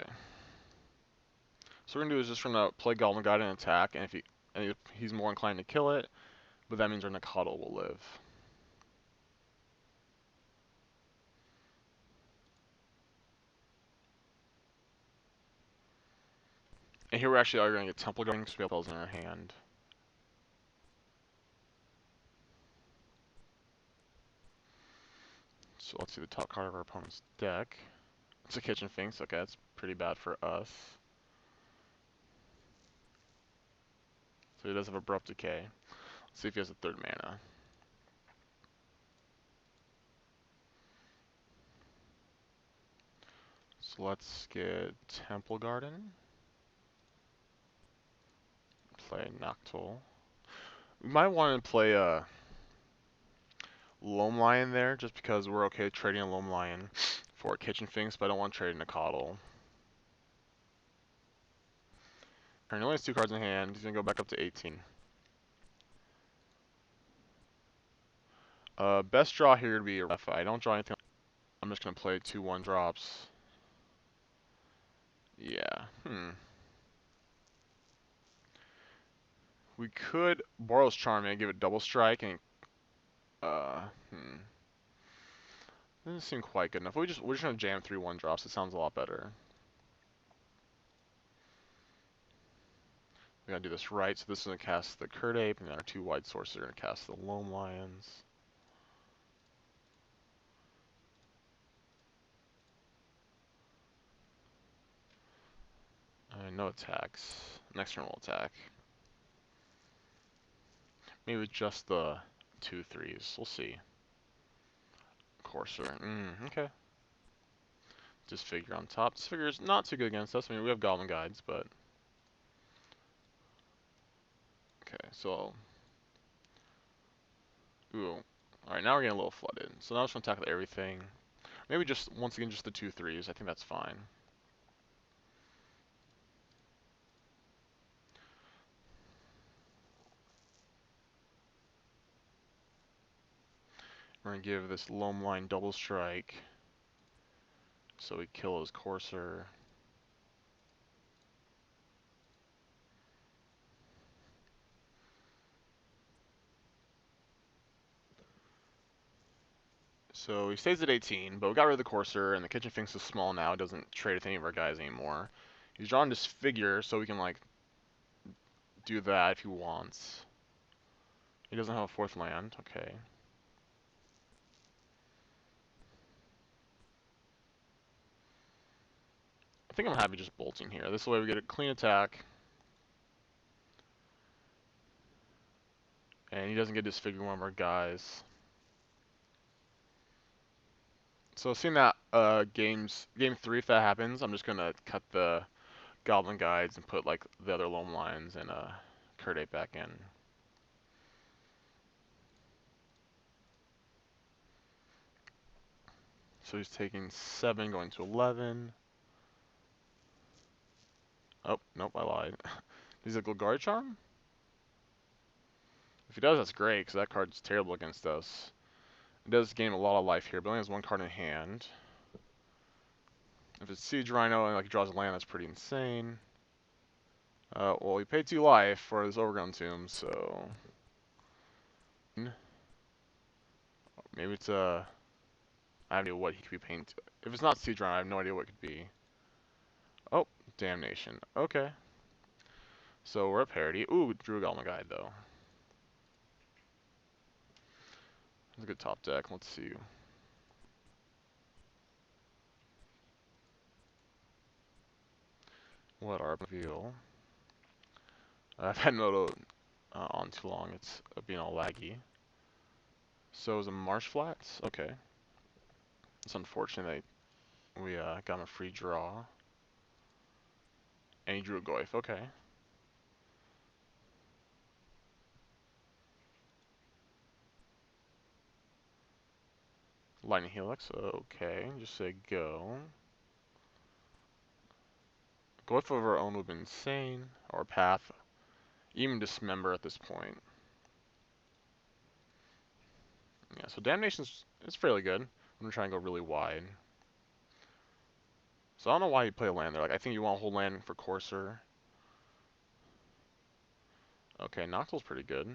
So what we're gonna do is just gonna play Goblin Guide and attack, and if he's more inclined to kill it, but that means our Nakatl will live. And here we're actually are gonna get Temple Guarding because we have spells in our hand. So let's see the top card of our opponent's deck. It's a Kitchen Finks. Okay, that's pretty bad for us. So he does have Abrupt Decay. Let's see if he has a 3rd mana. So let's get Temple Garden. Play Noctowl. We might want to play a Loam Lion there, just because we're okay trading a Loam Lion for Kitchen Finks, but I don't want to trade a Nakatl. He only has 2 cards in hand. He's gonna go back up to 18. Best draw here would be a Ref. I don't draw anything. I'm just gonna play 2/1 drops. Yeah. We could Borrow's Charm and give it double strike and doesn't seem quite good enough. We're just gonna jam 3/1 drops. It sounds a lot better. We gotta do this right. So this is gonna cast the Curd Ape, and then our 2 white sources are gonna cast the Loam Lions. No attacks. Next turn we'll attack. Maybe with just the 2/3s. We'll see. Courser. Okay. Disfigure on top. Disfigure is not too good against us. I mean, we have Goblin Guides, but... Okay, so... Ooh. Alright, now we're getting a little flooded. So now I'm just going to attack with everything. Maybe just, once again, just the 2/3s. I think that's fine. We're going to give this Loam Line double strike. So we kill his Courser. So he stays at 18, but we got rid of the Courser, and the Kitchen Finks is small now. It doesn't trade with any of our guys anymore. He's drawn Disfigure, so we can, like, do that if he wants. He doesn't have a 4th land. Okay. I think I'm happy just bolting here. This way we get a clean attack. And he doesn't get Disfigure one of our guys. So seeing that game 3, if that happens, I'm just gonna cut the Goblin Guides and put like the other Loam Lions and Curd Ape back in. So he's taking 7, going to 11. Oh, nope, I lied. He's a Golgari Charm? If he does, that's great, because that card's terrible against us. It does gain a lot of life here, but only has 1 card in hand. If it's Siege Rhino and like he draws a land, that's pretty insane. Well, he paid 2 life for this Overgrown Tomb, so... Maybe it's I have no idea what he could be paying to. If it's not Siege Rhino, I have no idea what it could be. Oh, Damnation. Okay. So we're at parity. Ooh, drew a Goblin Guide, though. That's a good top deck. Let's see. What our reveal? I've had no on too long. It's being all laggy. So is it Marsh Flats? Okay. It's unfortunate that we got him a free draw. And he drew a Goyf. Okay. Lightning Helix. Okay. Just say go. Goyf of our own would have been insane. Or Path. Even Dismember at this point. Yeah, so Damnation's is fairly good. I'm gonna try and go really wide. So I don't know why you play a land there. Like, I think you want a whole land for Courser. Okay, Noctyl's pretty good.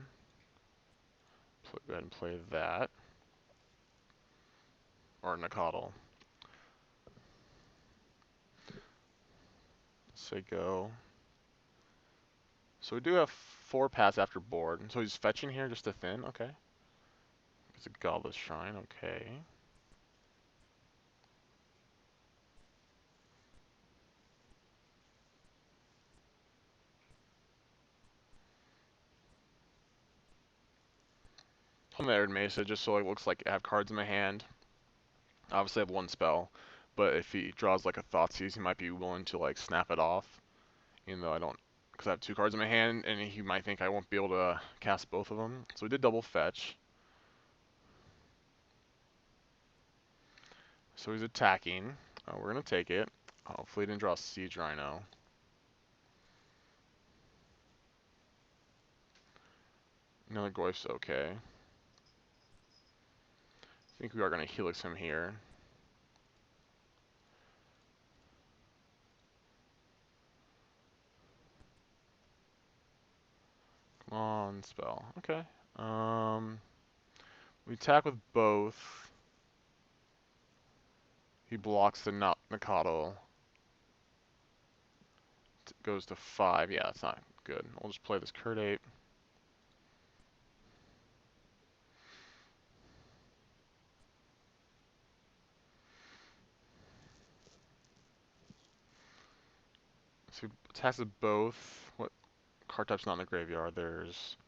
Go ahead and play that. Or Nacatl. Say go. So we do have 4 paths after board. So he's fetching here just to thin? Okay. It's a Godless Shrine, okay. I'm the Arid Mesa just so it looks like I have cards in my hand. Obviously I have 1 spell, but if he draws like a Thoughtseize, he might be willing to like snap it off. Even though I don't, because I have 2 cards in my hand, and he might think I won't be able to cast both of them. So we did double fetch. So he's attacking. We're going to take it. Hopefully he didn't draw a Siege Rhino. Another Goyf's okay. I think we are going to Helix him here. Come on, spell. Okay. We attack with both. He blocks the Nacatl. Goes to 5. Yeah, that's not good. We'll just play this Curd Ape. So he attacks with both. What card type's not in the graveyard? There's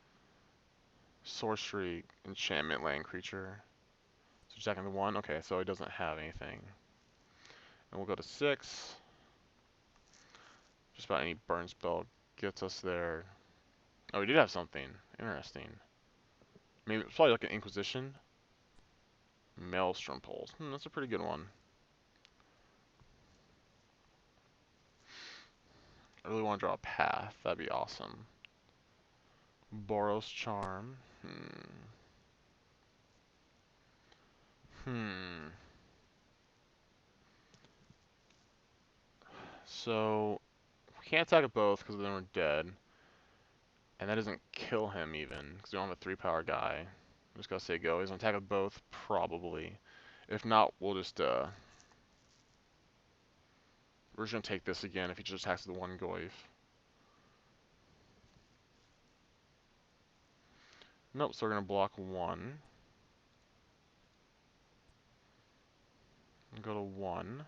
Sorcery, Enchantment, Land Creature. So attacking the 1. Okay, so he doesn't have anything. And we'll go to 6. Just about any burn spell gets us there. Oh, we did have something. Interesting. Maybe it's probably like an Inquisition. Maelstrom Pulse. That's a pretty good one. I really want to draw a path. That'd be awesome. Boros Charm. So, we can't attack at both because then we're dead. And that doesn't kill him even, because we don't have a 3-power guy. I'm just gonna say go. He's gonna attack with both, probably. If not, we'll just, we're just gonna take this again if he just attacks with the 1 Goyf. Nope, so we're gonna block 1. And go to 1.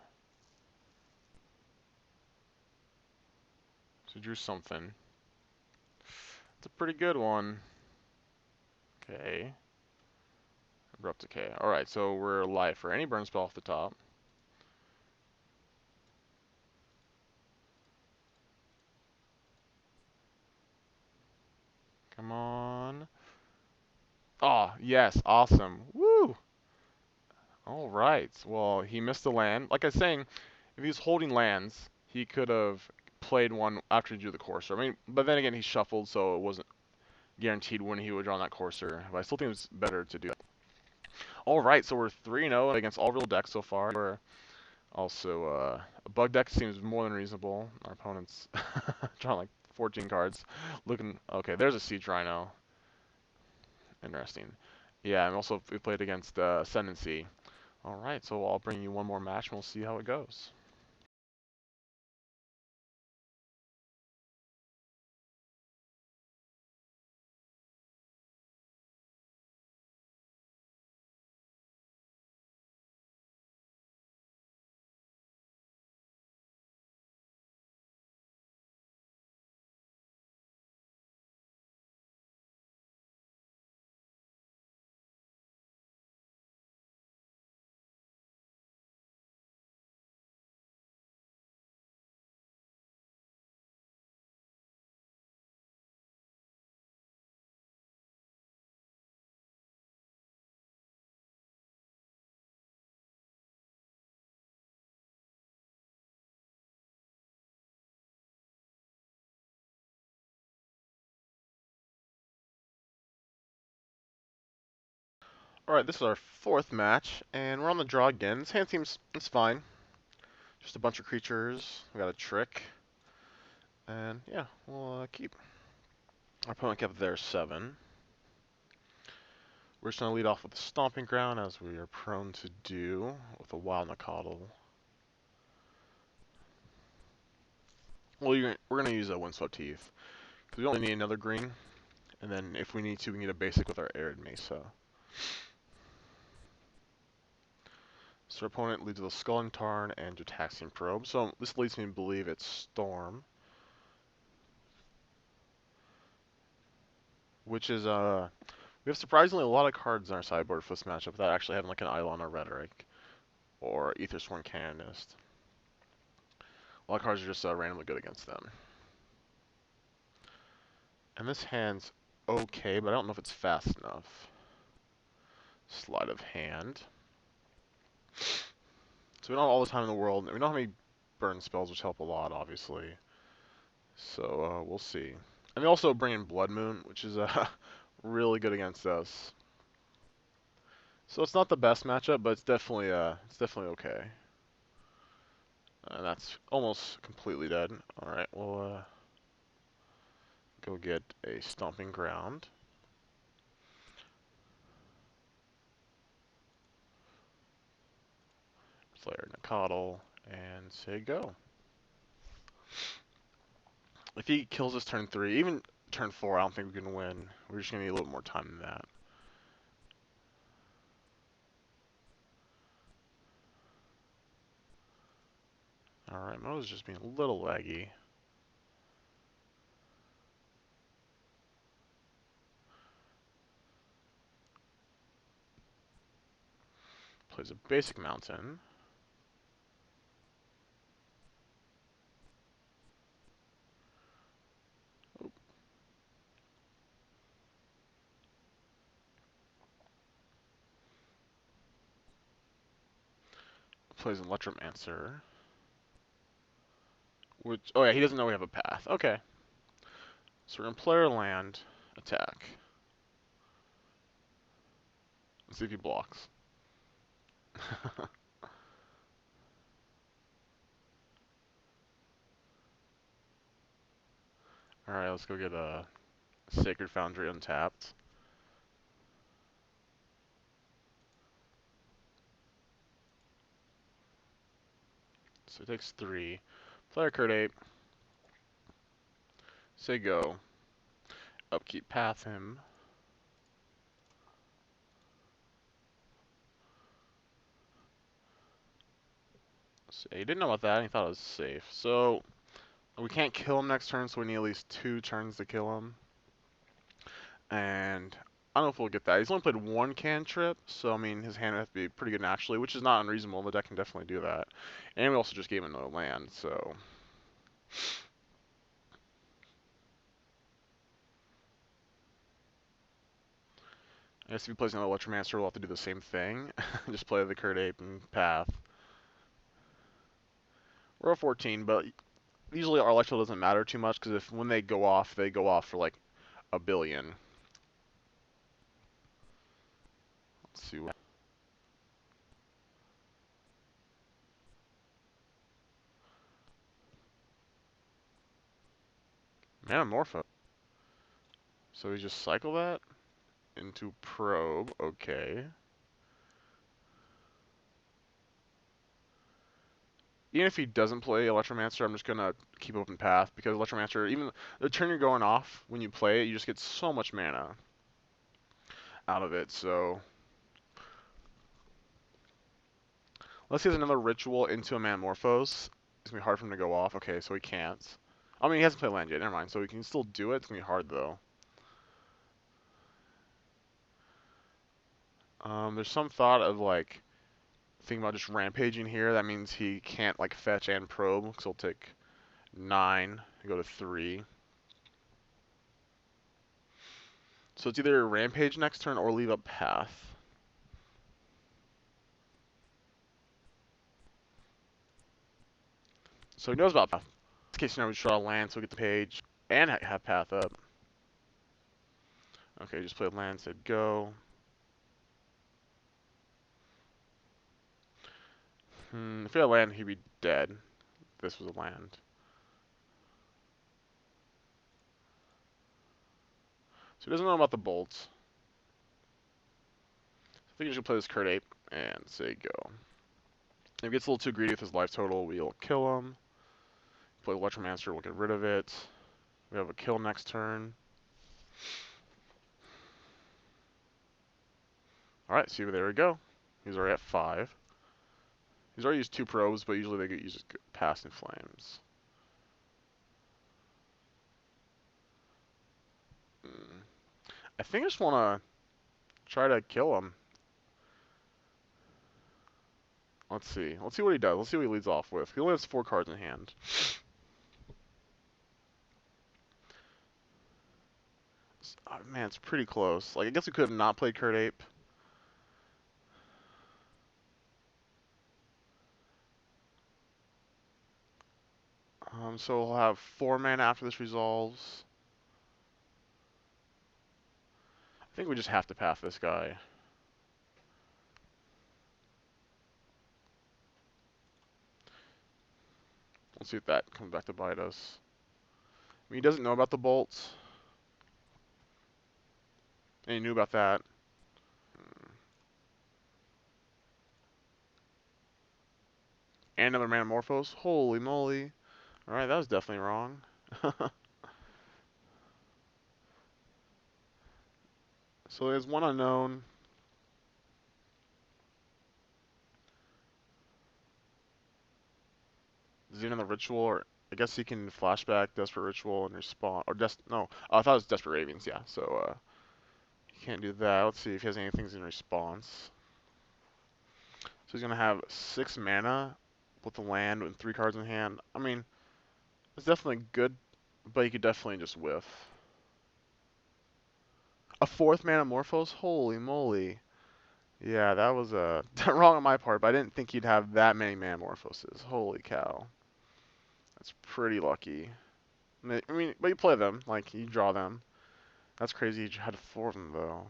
So he drew something. It's a pretty good one. Okay. Abrupt Decay. Alright, so we're live for any burn spell off the top. Come on. Oh, yes, awesome. Woo! Alright, well, he missed the land. Like I was saying, if he was holding lands, he could have played one after he drew the Courser. I mean, but then again, he shuffled, so it wasn't guaranteed when he would draw that Courser. But I still think it was better to do that. Alright, so we're 3-0 against all real decks so far. We're also, a bug deck seems more than reasonable. Our opponent's drawing like 14 cards. Looking, okay, there's a Siege Rhino. Interesting. Yeah, and also we played against Ascendancy. Alright, so I'll bring you one more match and we'll see how it goes. Alright, this is our fourth match, and we're on the draw again. This hand seems it's fine. Just a bunch of creatures. We got a trick. And yeah, we'll keep. Our opponent kept their 7. We're just going to lead off with the Stomping Ground, as we are prone to do, with a Wild Nacatl. Well, we're going to use a Windswept Heath, because we don't need another green. And then if we need to, we can get a basic with our Arid Mesa. So our opponent leads with a Skulling Tarn and Gitaxian Probe. So this leads me to believe it's Storm. Which is, we have surprisingly a lot of cards in our sideboard for this matchup without actually having like an Eidolon or Rhetoric or Aethersworn Canonist. A lot of cards are just randomly good against them. And this hand's okay, but I don't know if it's fast enough. Sleight of hand. So we don't have all the time in the world. We don't have any burn spells, which help a lot, obviously. So we'll see. And they also bring in Blood Moon, which is really good against us. So it's not the best matchup, but it's definitely okay. And that's almost completely dead. All right, we'll go get a Stomping Ground. Player Nacatl, and say go. If he kills us turn 3, even turn 4, I don't think we can win. We're just going to need a little more time than that. Alright, Mo's just being a little laggy. Plays a basic mountain. Oh. Plays an Electromancer. Which, oh yeah, he doesn't know we have a path. Okay. So we're going to play our land, attack. Let's see if he blocks. Alright, let's go get a Sacred Foundry untapped. So it takes 3. Play our Curt Ape. Say go. Upkeep path him. So he didn't know about that, and he thought it was safe. So we can't kill him next turn, so we need at least 2 turns to kill him. And I don't know if we'll get that. He's only played 1 cantrip, so I mean his hand would have to be pretty good naturally, which is not unreasonable. The deck can definitely do that. And we also just gave him another land, so I guess if he plays another Electromancer, we'll have to do the same thing. Just play the Curt Ape and path. We're at 14, but usually our Electro doesn't matter too much, because if when they go off for like a billion. Let's see what. Manamorpho. So we just cycle that into Probe. Okay. Even if he doesn't play Electromancer, I'm just going to keep open path, because Electromancer, even the turn you're going off, when you play it, you just get so much mana out of it, so. Unless he has another Ritual into a Manamorphose, it's going to be hard for him to go off. Okay, so he can't. I mean, he hasn't played land yet, never mind, so he can still do it. It's going to be hard, though. There's some thought of, like, thinking about just rampaging here. That means he can't, like, fetch and probe, because he'll take 9 and go to 3. So it's either rampage next turn or leave up path. So he knows about path. In this case scenario, we just draw a land so we get the page and have path up. Okay, just played land, said go. If he had land, he'd be dead. This was a land. So he doesn't know about the bolts. I think he should play this Kurt Ape and say go. If he gets a little too greedy with his life total, we'll kill him. Play Electromancer, we'll get rid of it. We have a kill next turn. Alright, see, there we go. He's already at 5. He's already used 2 probes, but usually they get used past in flames. I think I just want to try to kill him. Let's see. Let's see what he does. Let's see what he leads off with. He only has 4 cards in hand. Oh, man, it's pretty close. Like, I guess we could have not played Kurt Ape. So we'll have 4 mana after this resolves. I think we just have to path this guy. Let's see if that comes back to bite us. I mean, he doesn't know about the bolts. And he knew about that. And another Manamorphose. Holy moly. Alright, that was definitely wrong. So there's one unknown. Is he in the ritual? Or I guess he can flashback Desperate Ritual and respawn. Or no. Oh, I thought it was Desperate Ravens, yeah. So he can't do that. Let's see if he has anything in response. So he's gonna have 6 mana with the land and 3 cards in hand. I mean, it's definitely good, but he could definitely just whiff. A 4th Manamorphose? Holy moly. Yeah, that was wrong on my part, but I didn't think he'd have that many Manamorphoses. Holy cow. That's pretty lucky. I mean, but you play them, like, you draw them. That's crazy he had 4 of them, though.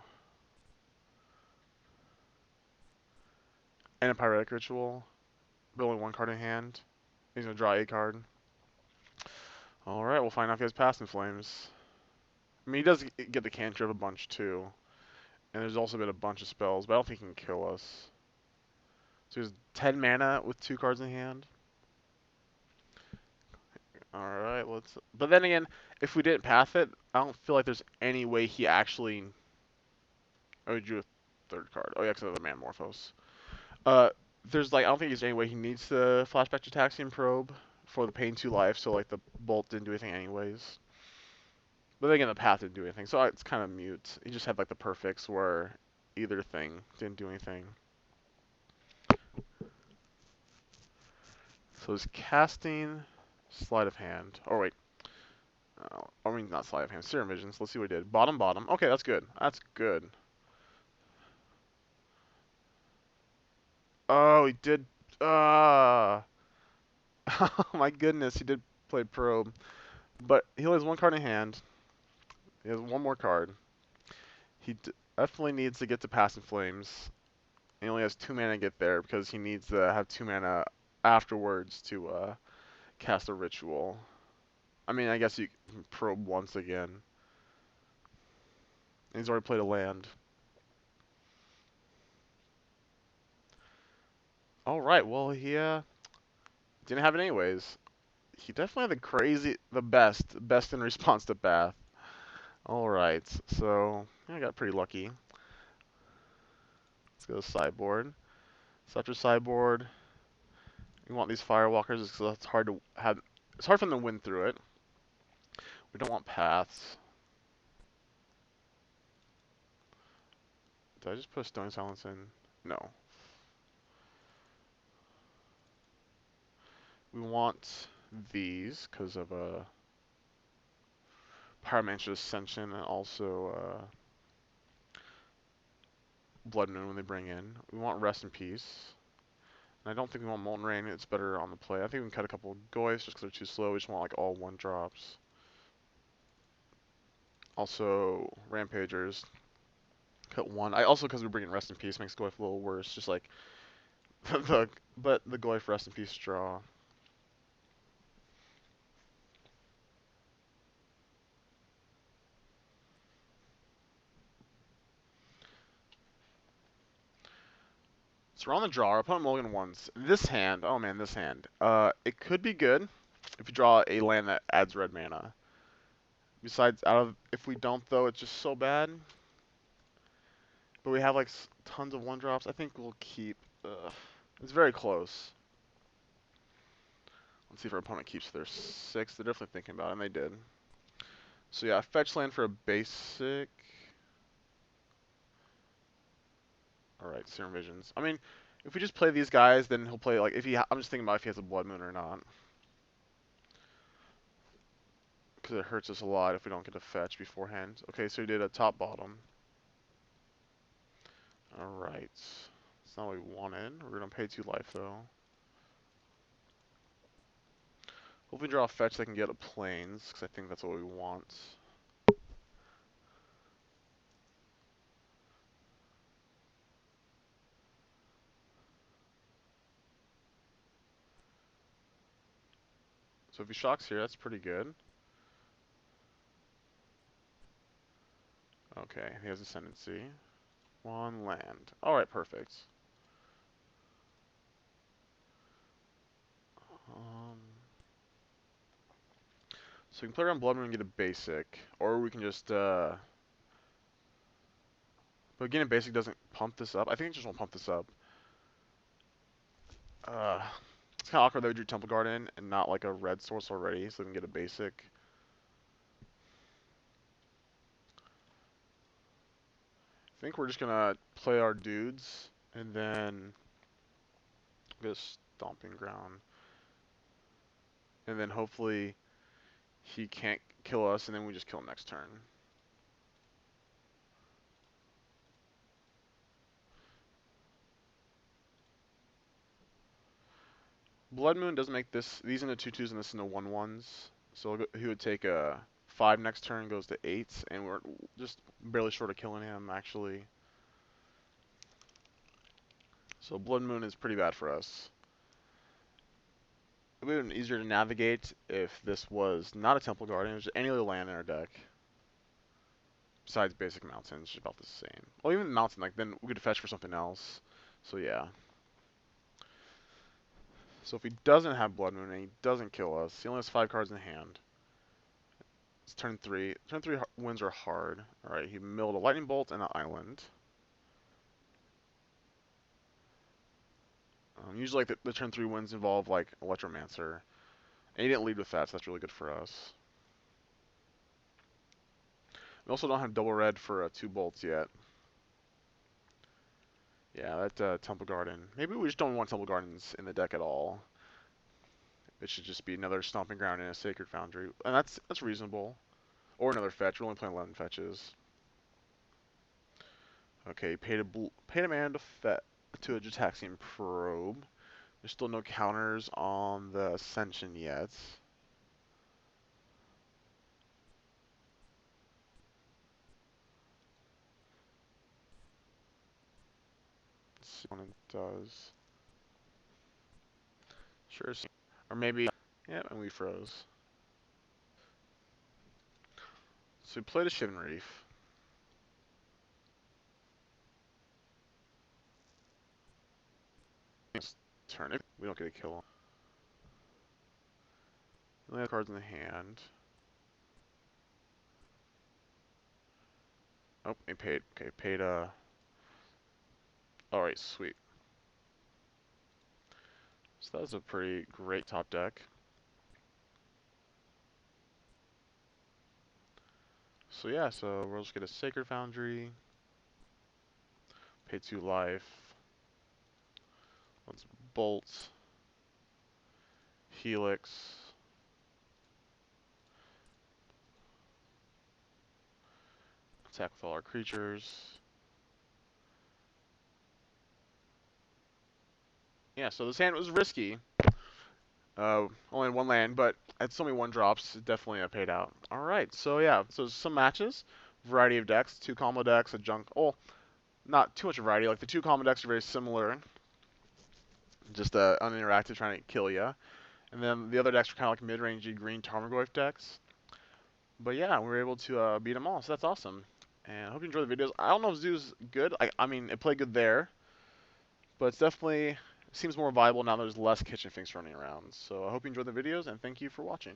And a Pyretic Ritual. But only 1 card in hand. He's gonna draw a card. Alright, we'll find out if he has Past in Flames. I mean, he does get the cantrip a bunch, too. And there's also been a bunch of spells, but I don't think he can kill us. So he's 10 mana with 2 cards in hand. Alright, let's... But then again, if we didn't path it, I don't feel like there's any way he actually... Oh, he drew a 3rd card. Oh, yeah, because of the Manamorphose. There's, like, I don't think there's any way he needs the Flashback Gitaxian Probe for the Pain 2 life, so, like, the Bolt didn't do anything anyways. But then again, the path didn't do anything, so it's kind of mute. He just had, like, the perfects where either thing didn't do anything. So he's casting Sleight of Hand. Oh, wait. I mean, not Sleight of Hand. Serum Visions. Let's see what he did. Bottom, bottom. Okay, that's good. That's good. Oh, he did... Oh, my goodness. He did play Probe. But he only has 1 card in hand. He has 1 more card. He definitely needs to get to Past in Flames. He only has 2 mana to get there because he needs to have 2 mana afterwards to cast a ritual. I mean, I guess you can probe once again. And he's already played a land. Alright, well, he didn't have it anyways. He definitely had the best in response to Bath. Alright, so I got pretty lucky. Let's go to sideboard. So after sideboard, we want these Firewalkers because it's hard to have. It's hard for them to win through it. We don't want paths. Did I just put Stone Silence in? No. We want these because of Pyromancer Ascension and also Blood Moon when they bring in. We want Rest in Peace. And I don't think we want Molten Rain. It's better on the play. I think we can cut a couple of Goyfs just because they're too slow. We just want like all 1-drops. Also, Rampagers. Cut 1. I also, because we bring in Rest in Peace, makes Goyf a little worse. Just like but the Goyf rest in peace draw. So we're on the draw. Our opponent mulligan once. This hand, oh man, this hand. It could be good if you draw a land that adds red mana. Besides, if we don't though, it's just so bad. But we have like tons of 1-drops. I think we'll keep. It's very close. Let's see if our opponent keeps their 6. They're definitely thinking about it, and they did. So yeah, fetch land for a basic. Alright, Serum Visions. I mean, if we just play these guys, then he'll play, like, I'm just thinking about if he has a Blood Moon or not. Because it hurts us a lot if we don't get a fetch beforehand. Okay, so he did a top-bottom. Alright. That's not what we wanted. We're going to pay 2 life, though. Hopefully draw a fetch that can get a Plains, because I think that's what we want. So if he shocks here, that's pretty good. Okay, he has Ascendancy. 1 land. Alright, perfect. So we can play around Blood Moon and get a basic, or we can just, but getting a basic doesn't pump this up. I think it just won't pump this up. It's kind of awkward that we drew Temple Garden and not like a red source already, so we can get a basic. I think we're just gonna play our dudes and then get a Stomping Ground, and then hopefully he can't kill us, and then we just kill him next turn. Blood Moon doesn't make these into 2/2s and this into 1/1s, so he would take a 5 next turn, goes to 8, and we're just barely short of killing him, actually. So Blood Moon is pretty bad for us. It would have been easier to navigate if this was not a Temple Guardian, it was just any other land in our deck. Besides basic Mountain, it's just about the same. Well, even Mountain, like, then we could fetch for something else. So yeah. So if he doesn't have Blood Moon and he doesn't kill us, he only has 5 cards in hand. It's turn 3. Turn 3 wins are hard. Alright, he milled a Lightning Bolt and an Island. Usually, like, the turn 3 wins involve, like, Electromancer. And he didn't lead with that, so that's really good for us. We also don't have double red for 2 bolts yet. Yeah, that Temple Garden. Maybe we just don't want Temple Gardens in the deck at all. It should just be another Stomping Ground and a Sacred Foundry. And that's reasonable. Or another fetch. We're only playing 11 fetches. Okay, paid a mana to a Jataxian Probe. There's still no counters on the Ascension yet. Let's see what it does. Sure. Or maybe... Yeah, and we froze. So we played a Shivan Reef. Turn it. We don't get a kill. We only have cards in the hand. Oh, he paid. Okay, paid Alright, sweet. So that was a pretty great top deck. So yeah, so we'll just get a Sacred Foundry. Pay 2 life. Let's Bolt. Helix. Attack with all our creatures. Yeah, so this hand was risky. Only 1 land, but it's only 1-drops. It definitely paid out. Alright, so yeah, so some matches. Variety of decks. 2 combo decks, a junk. Oh, not too much variety. Like, the 2 combo decks are very similar. just uninteractive, trying to kill you. And then the other decks were kind of like mid-rangey green Tarmogoyf decks. But yeah, we were able to beat them all, so that's awesome. And I hope you enjoy the videos. I don't know if Zoo's good. I mean, it played good there, but it's definitely seems more viable now there's less kitchen finks running around. So I hope you enjoy the videos, and thank you for watching.